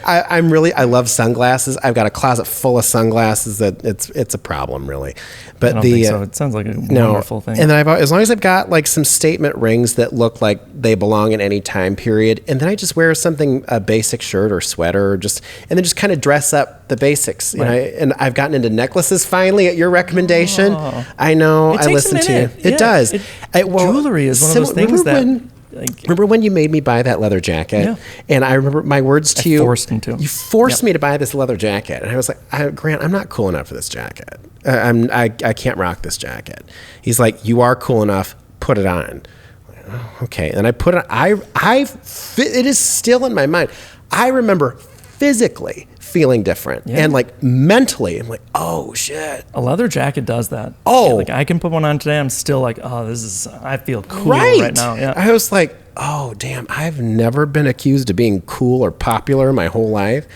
I love sunglasses. I've got a closet full of sunglasses that it's a problem really, but I don't think so. It sounds like a wonderful thing. And then as long as I've got like some statement rings that look like they belong in any time period, and then I just wear a basic shirt or sweater, and then just kind of dress up the basics. Right. And I've gotten into necklaces finally at your recommendation. Oh. I know. It I takes listened a to you. minute. It does. Jewelry is one of those things remember when you made me buy that leather jacket? Yeah. And I remember my words to you. Forced him to. You forced me to buy this leather jacket. And I was like, Grant, I'm not cool enough for this jacket. I can't rock this jacket. He's like, you are cool enough. Put it on. I'm like, oh, okay. And I put it on. It is still in my mind. I remember physically feeling different. Yeah. And like mentally, I'm like, oh shit. A leather jacket does that. Oh. Yeah, like I can put one on today. I'm still like, I feel cool right now. Yeah. I was like, oh damn, I've never been accused of being cool or popular my whole life,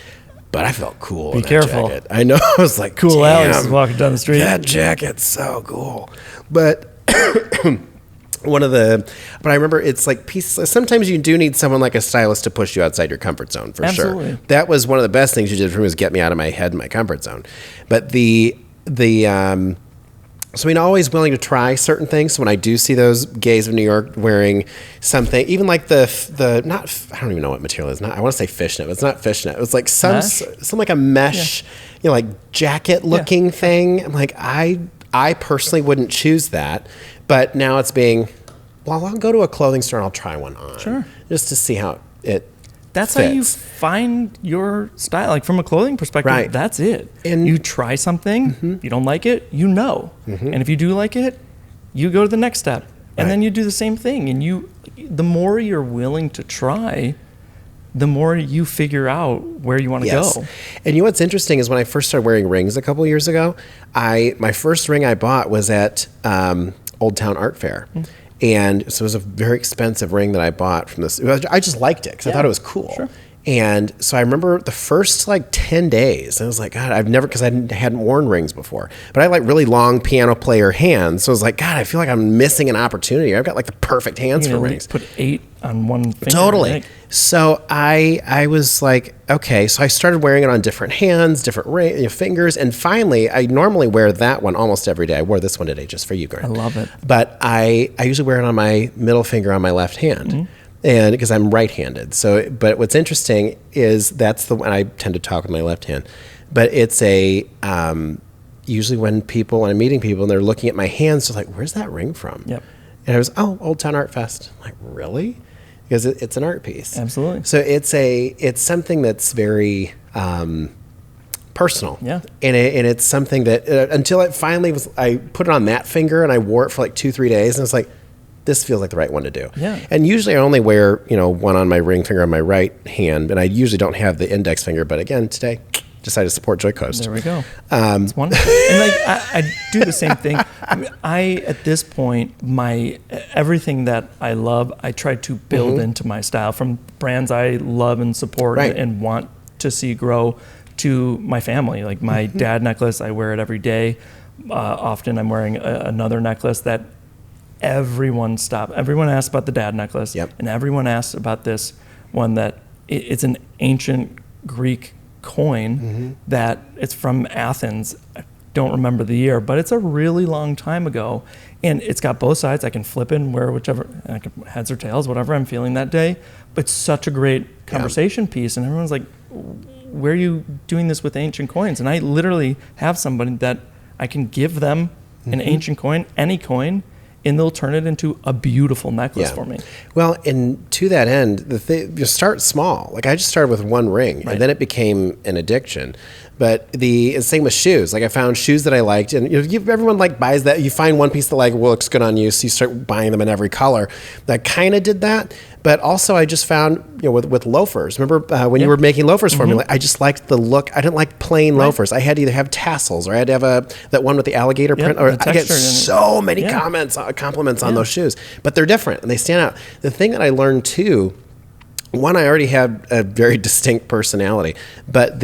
but I felt cool. Be in that careful. jacket. I know. I was like, Cool damn, Alex is walking down the street. That jacket's so cool. But but I remember it's like sometimes you do need someone like a stylist to push you outside your comfort zone for Absolutely. sure. That was one of the best things you did for me, was get me out of my head and my comfort zone. But so always willing to try certain things. So when I do see those gays of New York wearing something, even like I don't even know what material it is. I want to say fishnet, but it's not fishnet. It was like some like a mesh, like jacket looking thing. I'm like, I personally wouldn't choose that, but now it's being, well, I'll go to a clothing store and I'll try one on. Sure. Just to see how it That's fits. how you find your style. Like from a clothing perspective, Right. that's it. And you try something, you don't like it, and if you do like it, you go to the next step, and then you do the same thing. And the more you're willing to try, the more you figure out where you want to go. And what's interesting is when I first started wearing rings a couple years ago, my first ring I bought was at Old Town Art Fair. And so it was a very expensive ring that I bought from this. I just liked it because I thought it was cool. Sure. And so I remember the first like 10 days, I was like, God, because I hadn't worn rings before, but I had like really long piano player hands. So I was like, God, I feel like I'm missing an opportunity. I've got like the perfect hands for rings. Put 8 on one finger. Totally. So I was like, okay. So I started wearing it on different hands, different fingers. And finally, I normally wear that one almost every day. I wore this one today just for you, Grant. I love it. But I usually wear it on my middle finger on my left hand. And because I'm right-handed. But what's interesting is that's the one I tend to talk with my left hand. But it's usually when I'm meeting people and they're looking at my hands, they're like, where's that ring from? Yep. And I was, Old Town Art Fest. I'm like, really? Because it's an art piece. Absolutely. So it's something that's very personal. Yeah. And it's something that until it finally was, I put it on that finger and I wore it for like 2-3 days, and I was like, this feels like the right one to do. Yeah. And usually I only wear, one on my ring finger on my right hand, and I usually don't have the index finger. But again, today, decided to support Joy Coast. There we go. It's wonderful. And like I do the same thing. At this point, everything that I love, I try to build into my style, from brands I love and support and want to see grow, to my family. Like my dad necklace, I wear it every day. Often I'm wearing another necklace that everyone asks about the dad necklace, and everyone asks about this one that it's an ancient Greek coin that it's from Athens. I don't remember the year, but it's a really long time ago, and it's got both sides. I can flip it and wear whichever, heads or tails, whatever I'm feeling that day. But it's such a great conversation piece, and everyone's like, where are you doing this with ancient coins? And I literally have somebody that I can give them an ancient coin, any coin, and they'll turn it into a beautiful necklace for me. Well, and to that end, you start small. Like I just started with one ring, and then it became an addiction. But same with shoes. Like I found shoes that I liked, and everyone like buys that. You find one piece that looks good on you, so you start buying them in every color. I kind of did that, But also, I just found, with loafers. Remember when you were making loafers for me? Like, I just liked the look. I didn't like plain loafers. I had to either have tassels, or I had to have that one with the alligator print. Or I get so many compliments on those shoes. But they're different and they stand out. The thing that I learned too, one, I already had a very distinct personality, but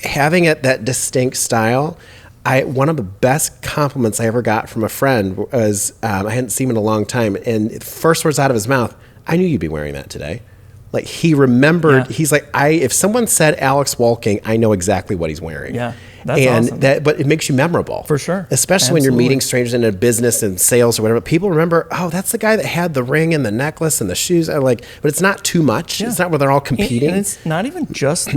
having that distinct style. One of the best compliments I ever got from a friend was, I hadn't seen him in a long time, and the first words out of his mouth, I knew you'd be wearing that today. Like, he remembered, he's like, if someone said Alex Wolking, I know exactly what he's wearing. Yeah, that's awesome. But it makes you memorable. For sure. Especially when you're meeting strangers in a business and sales or whatever. People remember, that's the guy that had the ring and the necklace and the shoes. But it's not too much. Yeah. It's not where they're all competing. And it's not even just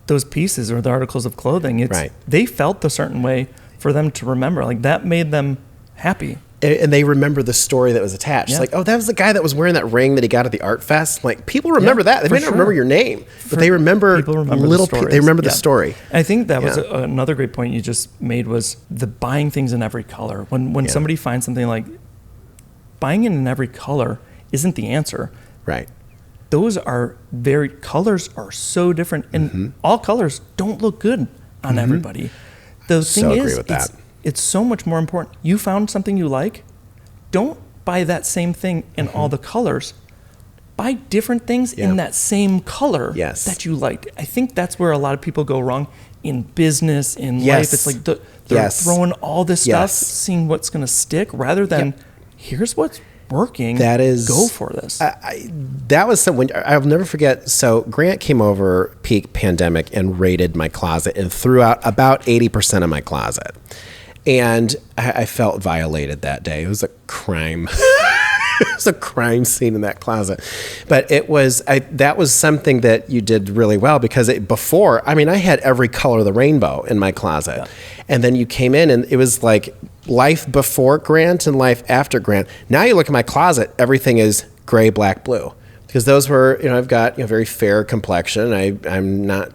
those pieces or the articles of clothing. They felt a certain way for them to remember. Like, that made them happy. And they remember the story that was attached. Yeah. Like, that was the guy that was wearing that ring that he got at the art fest. Like, people remember that. They may not remember your name, but they remember they remember the story. And I think that was another great point you just made, was the buying things in every color. When somebody finds something, like, buying it in every color isn't the answer. Right. Those are colors are so different, and all colors don't look good on everybody. The thing is, it's so much more important. You found something you like, don't buy that same thing in all the colors. Buy different things in that same color that you liked. I think that's where a lot of people go wrong in business, in life. It's like they're throwing all this stuff, seeing what's going to stick, rather than here's what's working. That is, go for this. That was something I'll never forget. So Grant came over peak pandemic and raided my closet and threw out about 80% of my closet. And I felt violated that day. It was a crime. It was a crime scene in that closet. But that was something that you did really well, because I had every color of the rainbow in my closet. Yeah. And then you came in and it was like life before Grant and life after Grant. Now you look at my closet, everything is gray, black, blue. Because those were, I've got very fair complexion. I'm not,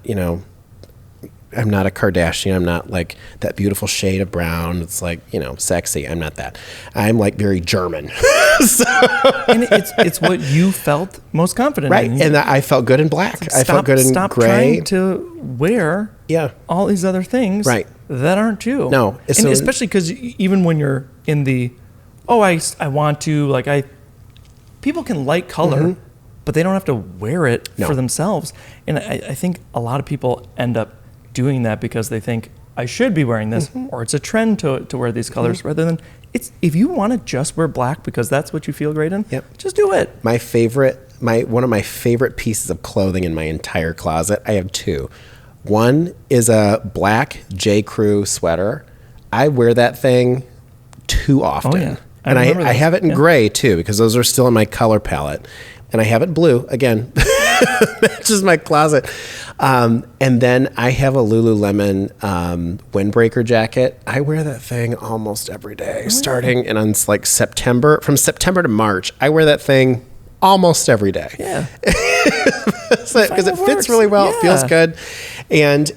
I'm not a Kardashian. I'm not like that beautiful shade of brown. It's like, sexy. I'm not that. I'm like very German. And it's what you felt most confident in. Right. And I felt good in black. I felt good in stop gray. Trying to wear all these other things that aren't you. No. And especially because even when you're in the, I want to, people can like color, but they don't have to wear it for themselves. And I think a lot of people end up doing that because they think, I should be wearing this, or it's a trend to wear these colors, rather than if you want to just wear black because that's what you feel great in, just do it. One of my favorite pieces of clothing in my entire closet, I have two. One is a black J. Crew sweater. I wear that thing too often. Oh, yeah. And I have it in gray too, because those are still in my color palette. And I have it blue, again, matches my closet. And then I have a Lululemon windbreaker jacket. I wear that thing almost every day, starting in like September. From September to March, I wear that thing almost every day. Yeah. Because it fits really well. It feels good. And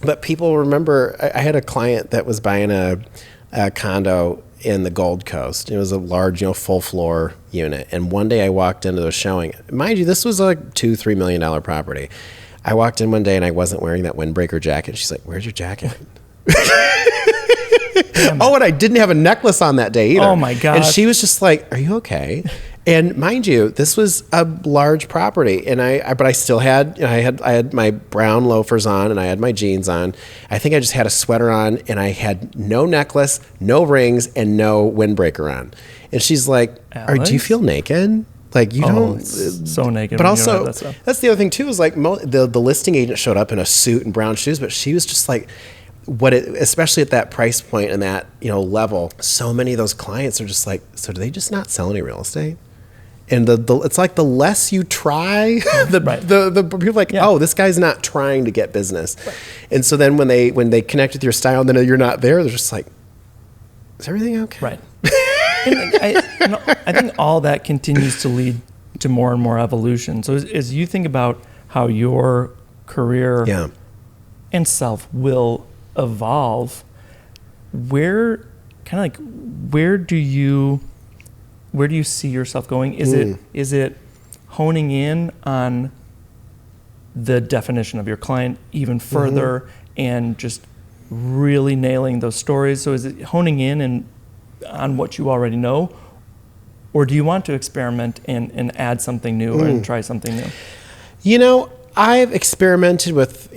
but people remember, I had a client that was buying a condo in the Gold Coast. It was a large, full floor unit. And one day I walked into the showing. Mind you, this was a $2-3 million property. I walked in one day and I wasn't wearing that windbreaker jacket. She's like, "Where's your jacket?" And I didn't have a necklace on that day either. Oh my God. And she was just like, "Are you okay?" And mind you, this was a large property, and but I still had, I had my brown loafers on, and I had my jeans on. I think I just had a sweater on, and I had no necklace, no rings, and no windbreaker on. And she's like, "Do you feel naked? Like, you don't so naked." But also, that's the other thing too, is like the listing agent showed up in a suit and brown shoes, but she was just like, especially at that price point and that level, so many of those clients are just like, so do they just not sell any real estate? And it's like the less you try, the people are like, this guy's not trying to get business. Right. And so then when they connect with your style and then you're not there, they're just like, is everything okay? Right. And I think all that continues to lead to more and more evolution. So as you think about how your career and self will evolve, where do you where do you see yourself going? Is it honing in on the definition of your client even further and just really nailing those stories? So is it honing in on what you already know, or do you want to experiment and add something new and try something new? You know, I've experimented with,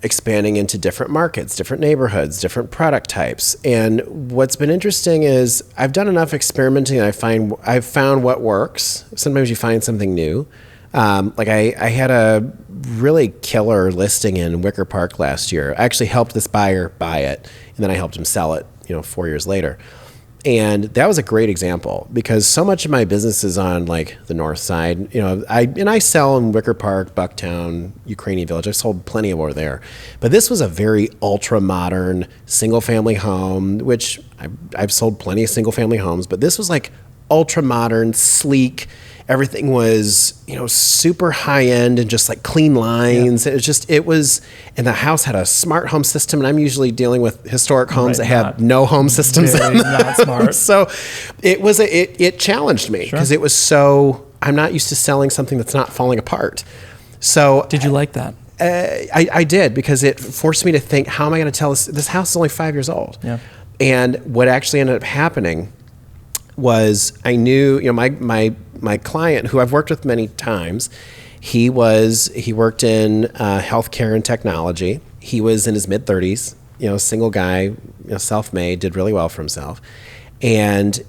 expanding into different markets, different neighborhoods, different product types. And what's been interesting is I've done enough experimenting and I've found what works. Sometimes you find something new. I had a really killer listing in Wicker Park last year. I actually helped this buyer buy it, and then I helped him sell it, 4 years later. And that was a great example because so much of my business is on like the north side. I sell in Wicker Park, Bucktown, Ukrainian Village. I've sold plenty over there. But this was a very ultra modern single family home, which I've sold plenty of single family homes, but this was like ultra modern, sleek. Everything was, super high end and just like clean lines. Yeah. And the house had a smart home system. And I'm usually dealing with historic homes that have no home systems. Not smart. So it challenged me because it was I'm not used to selling something that's not falling apart. So did you like that? I did, because it forced me to think, how am I going to tell this? This house is only 5 years old. Yeah. And what actually ended up happening was I knew, my client, who I've worked with many times, he worked in healthcare and technology. He was in his mid-30s, single guy, self-made, did really well for himself. And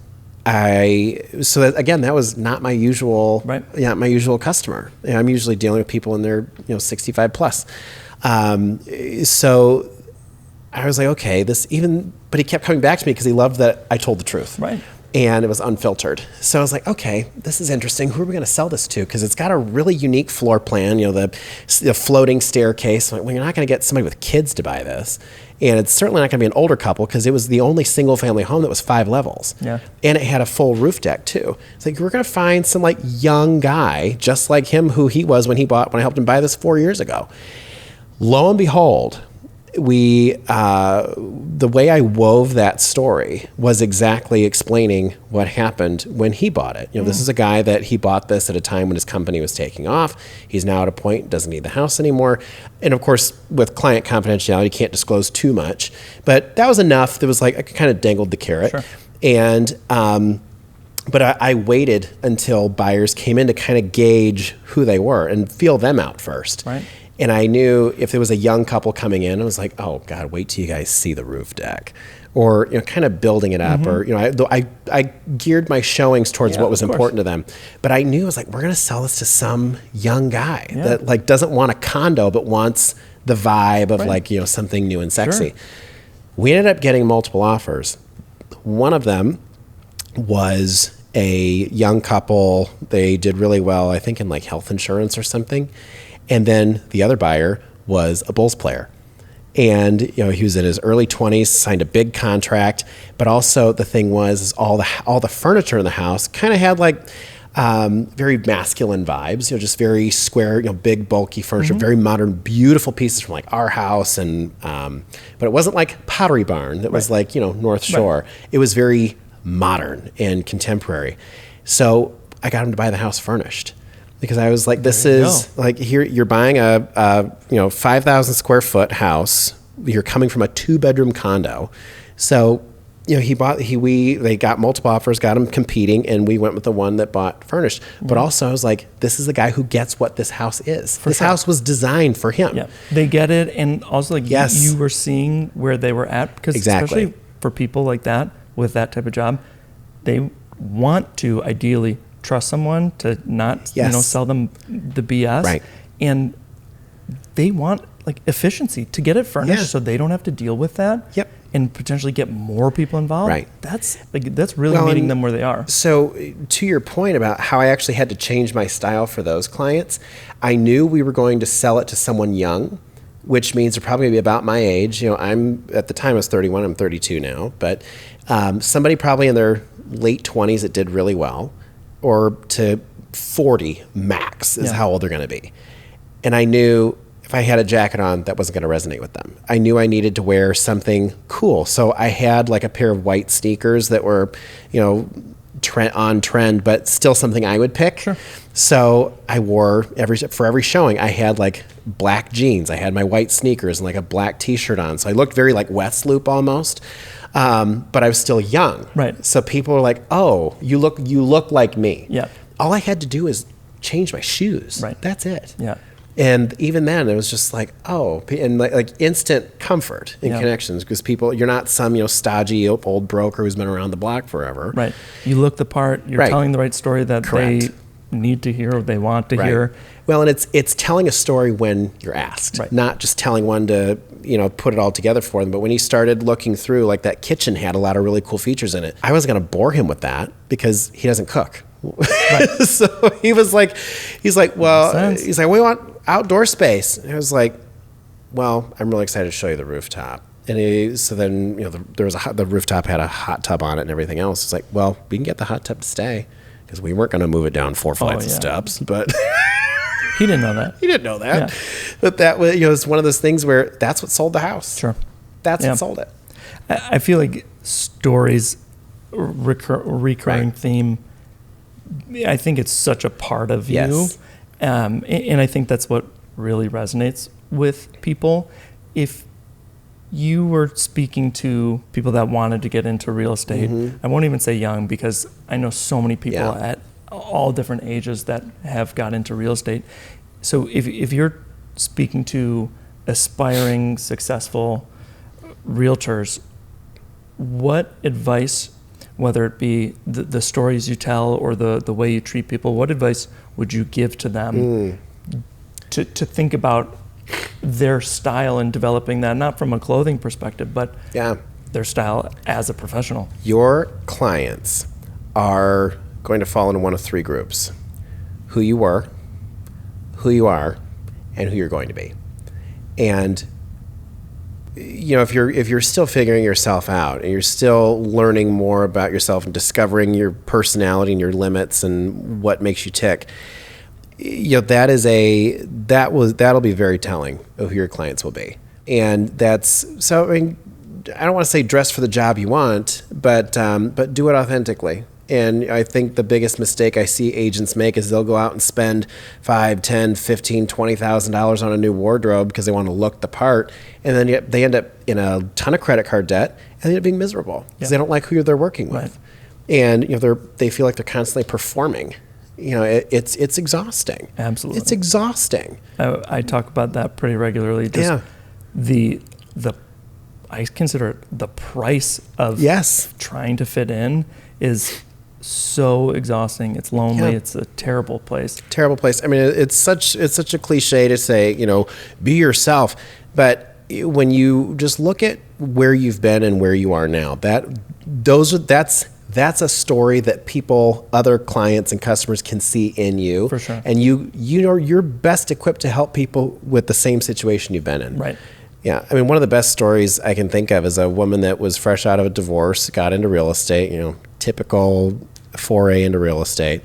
that was not my usual, my usual customer. I'm usually dealing with people in their, 65 plus. So I was like, okay, but he kept coming back to me because he loved that I told the truth. Right. And it was unfiltered. So I was like, okay, this is interesting. Who are we going to sell this to? Because it's got a really unique floor plan, the floating staircase. Well, you're not going to get somebody with kids to buy this. And it's certainly not going to be an older couple, because it was the only single family home that was 5 levels. Yeah. And it had a full roof deck too. It's like, we're going to find some like young guy, just like him, who he was when I helped him buy this 4 years ago. Lo and behold, the way I wove that story was exactly explaining what happened when he bought it. This is a guy that he bought this at a time when his company was taking off. He's now at a point, doesn't need the house anymore. And of course, with client confidentiality, you can't disclose too much. But that was enough. That was like, I kind of dangled the carrot. Sure. And, but I waited until buyers came in to kind of gauge who they were and feel them out first. Right. And I knew if there was a young couple coming in, I was like, oh God, wait till you guys see the roof deck, or kind of building it up, or I geared my showings towards what was important to them. But I knew, I was like, we're gonna sell this to some young guy that like doesn't want a condo but wants the vibe of like something new and sexy. Sure. We ended up getting multiple offers. One of them was a young couple. They did really well, I think, in like health insurance or something. And then the other buyer was a Bulls player. And he was in his early 20s, signed a big contract, but also the thing was all the furniture in the house kind of had like very masculine vibes, just very square, big bulky furniture, very modern, beautiful pieces from like our house, and but it wasn't like Pottery Barn that was like North Shore. Right. It was very modern and contemporary. So I got him to buy the house furnished. Because I was like, this is like, here you're buying a 5,000 square foot house. You're coming from a 2-bedroom condo. So, they got multiple offers, got him competing, and we went with the one that bought furnished. But also I was like, this is the guy who gets what this house is. This house was designed for him. Yeah, they get it. And also like you were seeing where they were at, because especially for people like that, with that type of job, they want to ideally trust someone to not sell them the BS. Right. And they want like efficiency to get it furnished, so they don't have to deal with that. Yep. And potentially get more people involved. Right. That's really meeting them where they are. So to your point about how I actually had to change my style for those clients, I knew we were going to sell it to someone young, which means they're probably going to be about my age. I'm at the time I was 31, I'm 32 now, but somebody probably in their late 20s that did really well, or to 40 max is how old they're going to be. And I knew if I had a jacket on, that wasn't going to resonate with them. I knew I needed to wear something cool. So I had like a pair of white sneakers that were, on trend, but still something I would pick. Sure. So I wore for every showing, I had like black jeans. I had my white sneakers and like a black T-shirt on. So I looked very like Westloop almost, but I was still young. Right. So people were like, "Oh, you look like me." Yeah. All I had to do is change my shoes. Right. That's it. Yeah. And even then, it was just like, oh, and like instant comfort in connections, because you're not some stodgy old broker who's been around the block forever. Right. You look the part. You're telling the right story that Correct. they need to hear or they want to hear. Well, and it's telling a story when you're asked, not just telling one to put it all together for them. But when he started looking through, like that kitchen had a lot of really cool features in it. I wasn't going to bore him with that because he doesn't cook. Right. So he's like, well, he's like, we want outdoor space. And I was like, well, I'm really excited to show you the rooftop. And so then, the rooftop had a hot tub on it and everything else. It's like, well, we can get the hot tub to stay because we weren't going to move it down 4 flights of steps. But he didn't know that. He didn't know that. Yeah. But that was, it's one of those things where that's what sold the house. Sure. That's what sold it. I feel like stories, recurring theme, I think it's such a part of you. Yes. And I think that's what really resonates with people. If you were speaking to people that wanted to get into real estate, I won't even say young, because I know so many people at all different ages that have got into real estate. So if you're speaking to aspiring, successful realtors, what advice, whether it be the stories you tell or the way you treat people, what advice would you give to them to think about their style and developing that, not from a clothing perspective, but their style as a professional? Your clients are going to fall into one of three groups: who you were, who you are, and who you're going to be. And if you're still figuring yourself out and you're still learning more about yourself and discovering your personality and your limits and what makes you tick, that'll be very telling of who your clients will be. And that's so. I mean, I don't want to say dress for the job you want, but do it authentically. And I think the biggest mistake I see agents make is they'll go out and spend $5,000, $10,000, $15,000, $20,000 on a new wardrobe because they want to look the part, and then they end up in a ton of credit card debt and they end up being miserable because they don't like who they're working with, and they feel like they're constantly performing. It's exhausting. Absolutely, it's exhausting. I talk about that pretty regularly. Just I consider it the price of trying to fit in is so exhausting. It's lonely. It's a terrible place. Terrible place. I mean, it's such a cliche to say, be yourself. But when you just look at where you've been and where you are now, that's a story that other clients and customers can see in you. For sure. And you're best equipped to help people with the same situation you've been in. Right. Yeah. I mean, one of the best stories I can think of is a woman that was fresh out of a divorce, got into real estate, typical foray into real estate,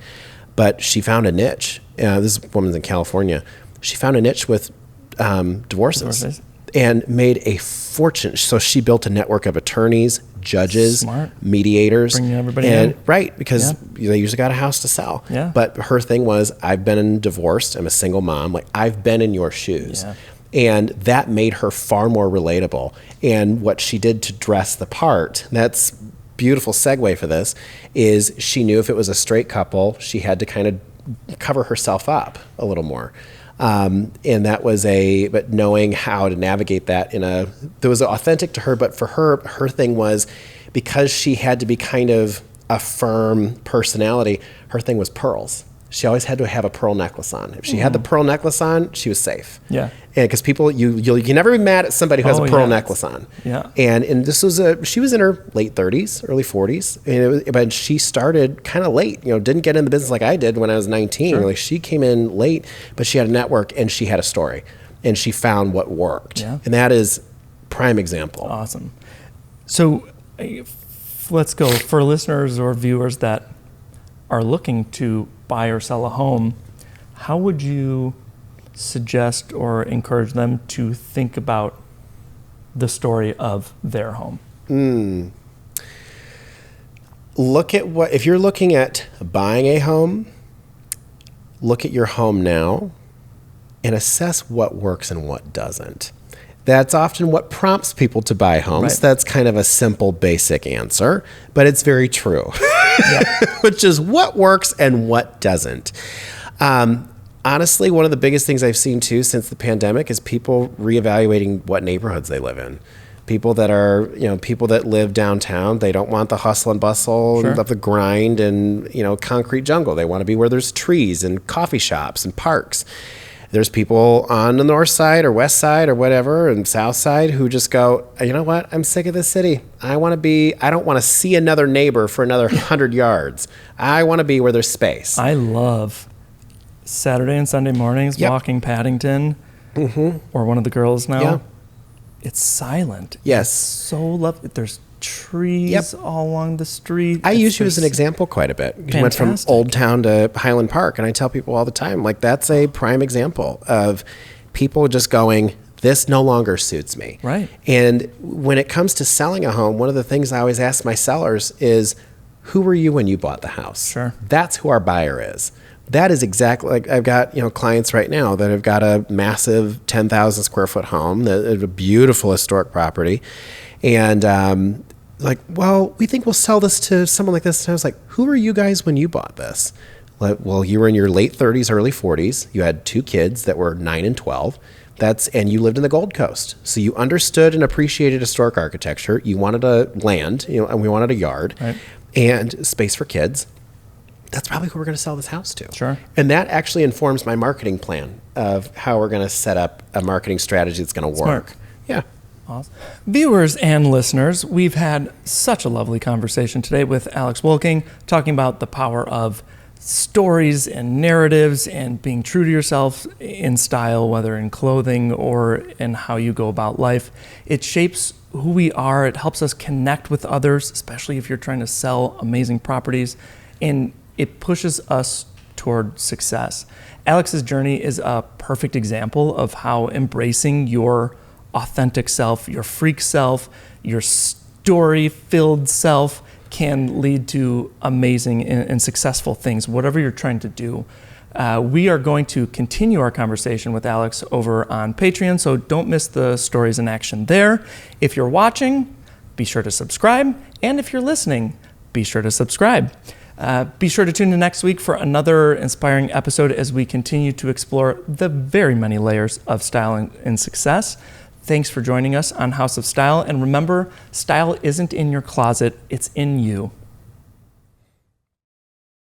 but she found a niche. This woman's in California. She found a niche with divorces and made a fortune. So she built a network of attorneys, judges, mediators, bringing everybody in. Right, because they usually got a house to sell. Yeah. But her thing was, I've been divorced. I'm a single mom. Like, I've been in your shoes. Yeah. And that made her far more relatable. And what she did to dress the part, that's beautiful segue for this, is she knew if it was a straight couple, she had to kind of cover herself up a little more. And that was but knowing how to navigate that that was authentic to her, but for her thing was, because she had to be kind of a firm personality, her thing was pearls. She always had to have a pearl necklace on. If she had the pearl necklace on, she was safe. Yeah. And because people, you never be mad at somebody who has a pearl necklace on. Yeah. And she was in her late 30s, early 40s, but she started kind of late. Didn't get in the business like I did when I was 19. Sure. Like, she came in late, but she had a network and she had a story, and she found what worked. Yeah. And that is prime example. Awesome. So let's go for listeners or viewers that are looking to buy or sell a home. How would you suggest or encourage them to think about the story of their home? look at if you're looking at buying a home, look at your home now and assess what works and what doesn't. That's often what prompts people to buy homes. Right. That's kind of a simple, basic answer, but it's very true, which is what works and what doesn't. Honestly, one of the biggest things I've seen too since the pandemic is people reevaluating what neighborhoods they live in. People that live downtown, they don't want the hustle and bustle Sure. of the grind and, concrete jungle. They want to be where there's trees and coffee shops and parks. There's people on the north side or west side or whatever and south side who just go, you know what? I'm sick of this city. I don't want to see another neighbor for another 100 yards. I want to be where there's space. I love Saturday and Sunday mornings walking Paddington or one of the girls now. Yeah. It's silent. Yes. It's so lovely. There's trees all along the street. I use you as an example quite a bit. You went from Old Town to Highland Park, and I tell people all the time, like, that's a prime example of people just going, this no longer suits me. Right. And when it comes to selling a home, one of the things I always ask my sellers is, who were you when you bought the house? Sure. That's who our buyer is. That is exactly, like, I've got clients right now that have got a massive 10,000 square foot home, a beautiful historic property, and well, we think we'll sell this to someone like this. And I was like, who were you guys when you bought this? Like, well, you were in your late 30s, early 40s. You had 2 kids that were 9 and 12. And you lived in the Gold Coast. So you understood and appreciated historic architecture. You wanted a land, and we wanted a yard and space for kids. That's probably who we're going to sell this house to. Sure. And that actually informs my marketing plan of how we're going to set up a marketing strategy that's going to work. Smart. Yeah. Awesome. Viewers and listeners, we've had such a lovely conversation today with Alex Wolking, talking about the power of stories and narratives and being true to yourself in style, whether in clothing or in how you go about life. It shapes who we are. It helps us connect with others, especially if you're trying to sell amazing properties. And it pushes us toward success. Alex's journey is a perfect example of how embracing your authentic self, your freak self, your story-filled self can lead to amazing and successful things, whatever you're trying to do. We are going to continue our conversation with Alex over on Patreon, so don't miss the stories in action there. If you're watching, be sure to subscribe, and if you're listening, be sure to subscribe. Be sure to tune in next week for another inspiring episode as we continue to explore the very many layers of style and success. Thanks for joining us on House of Style. And remember, style isn't in your closet, it's in you.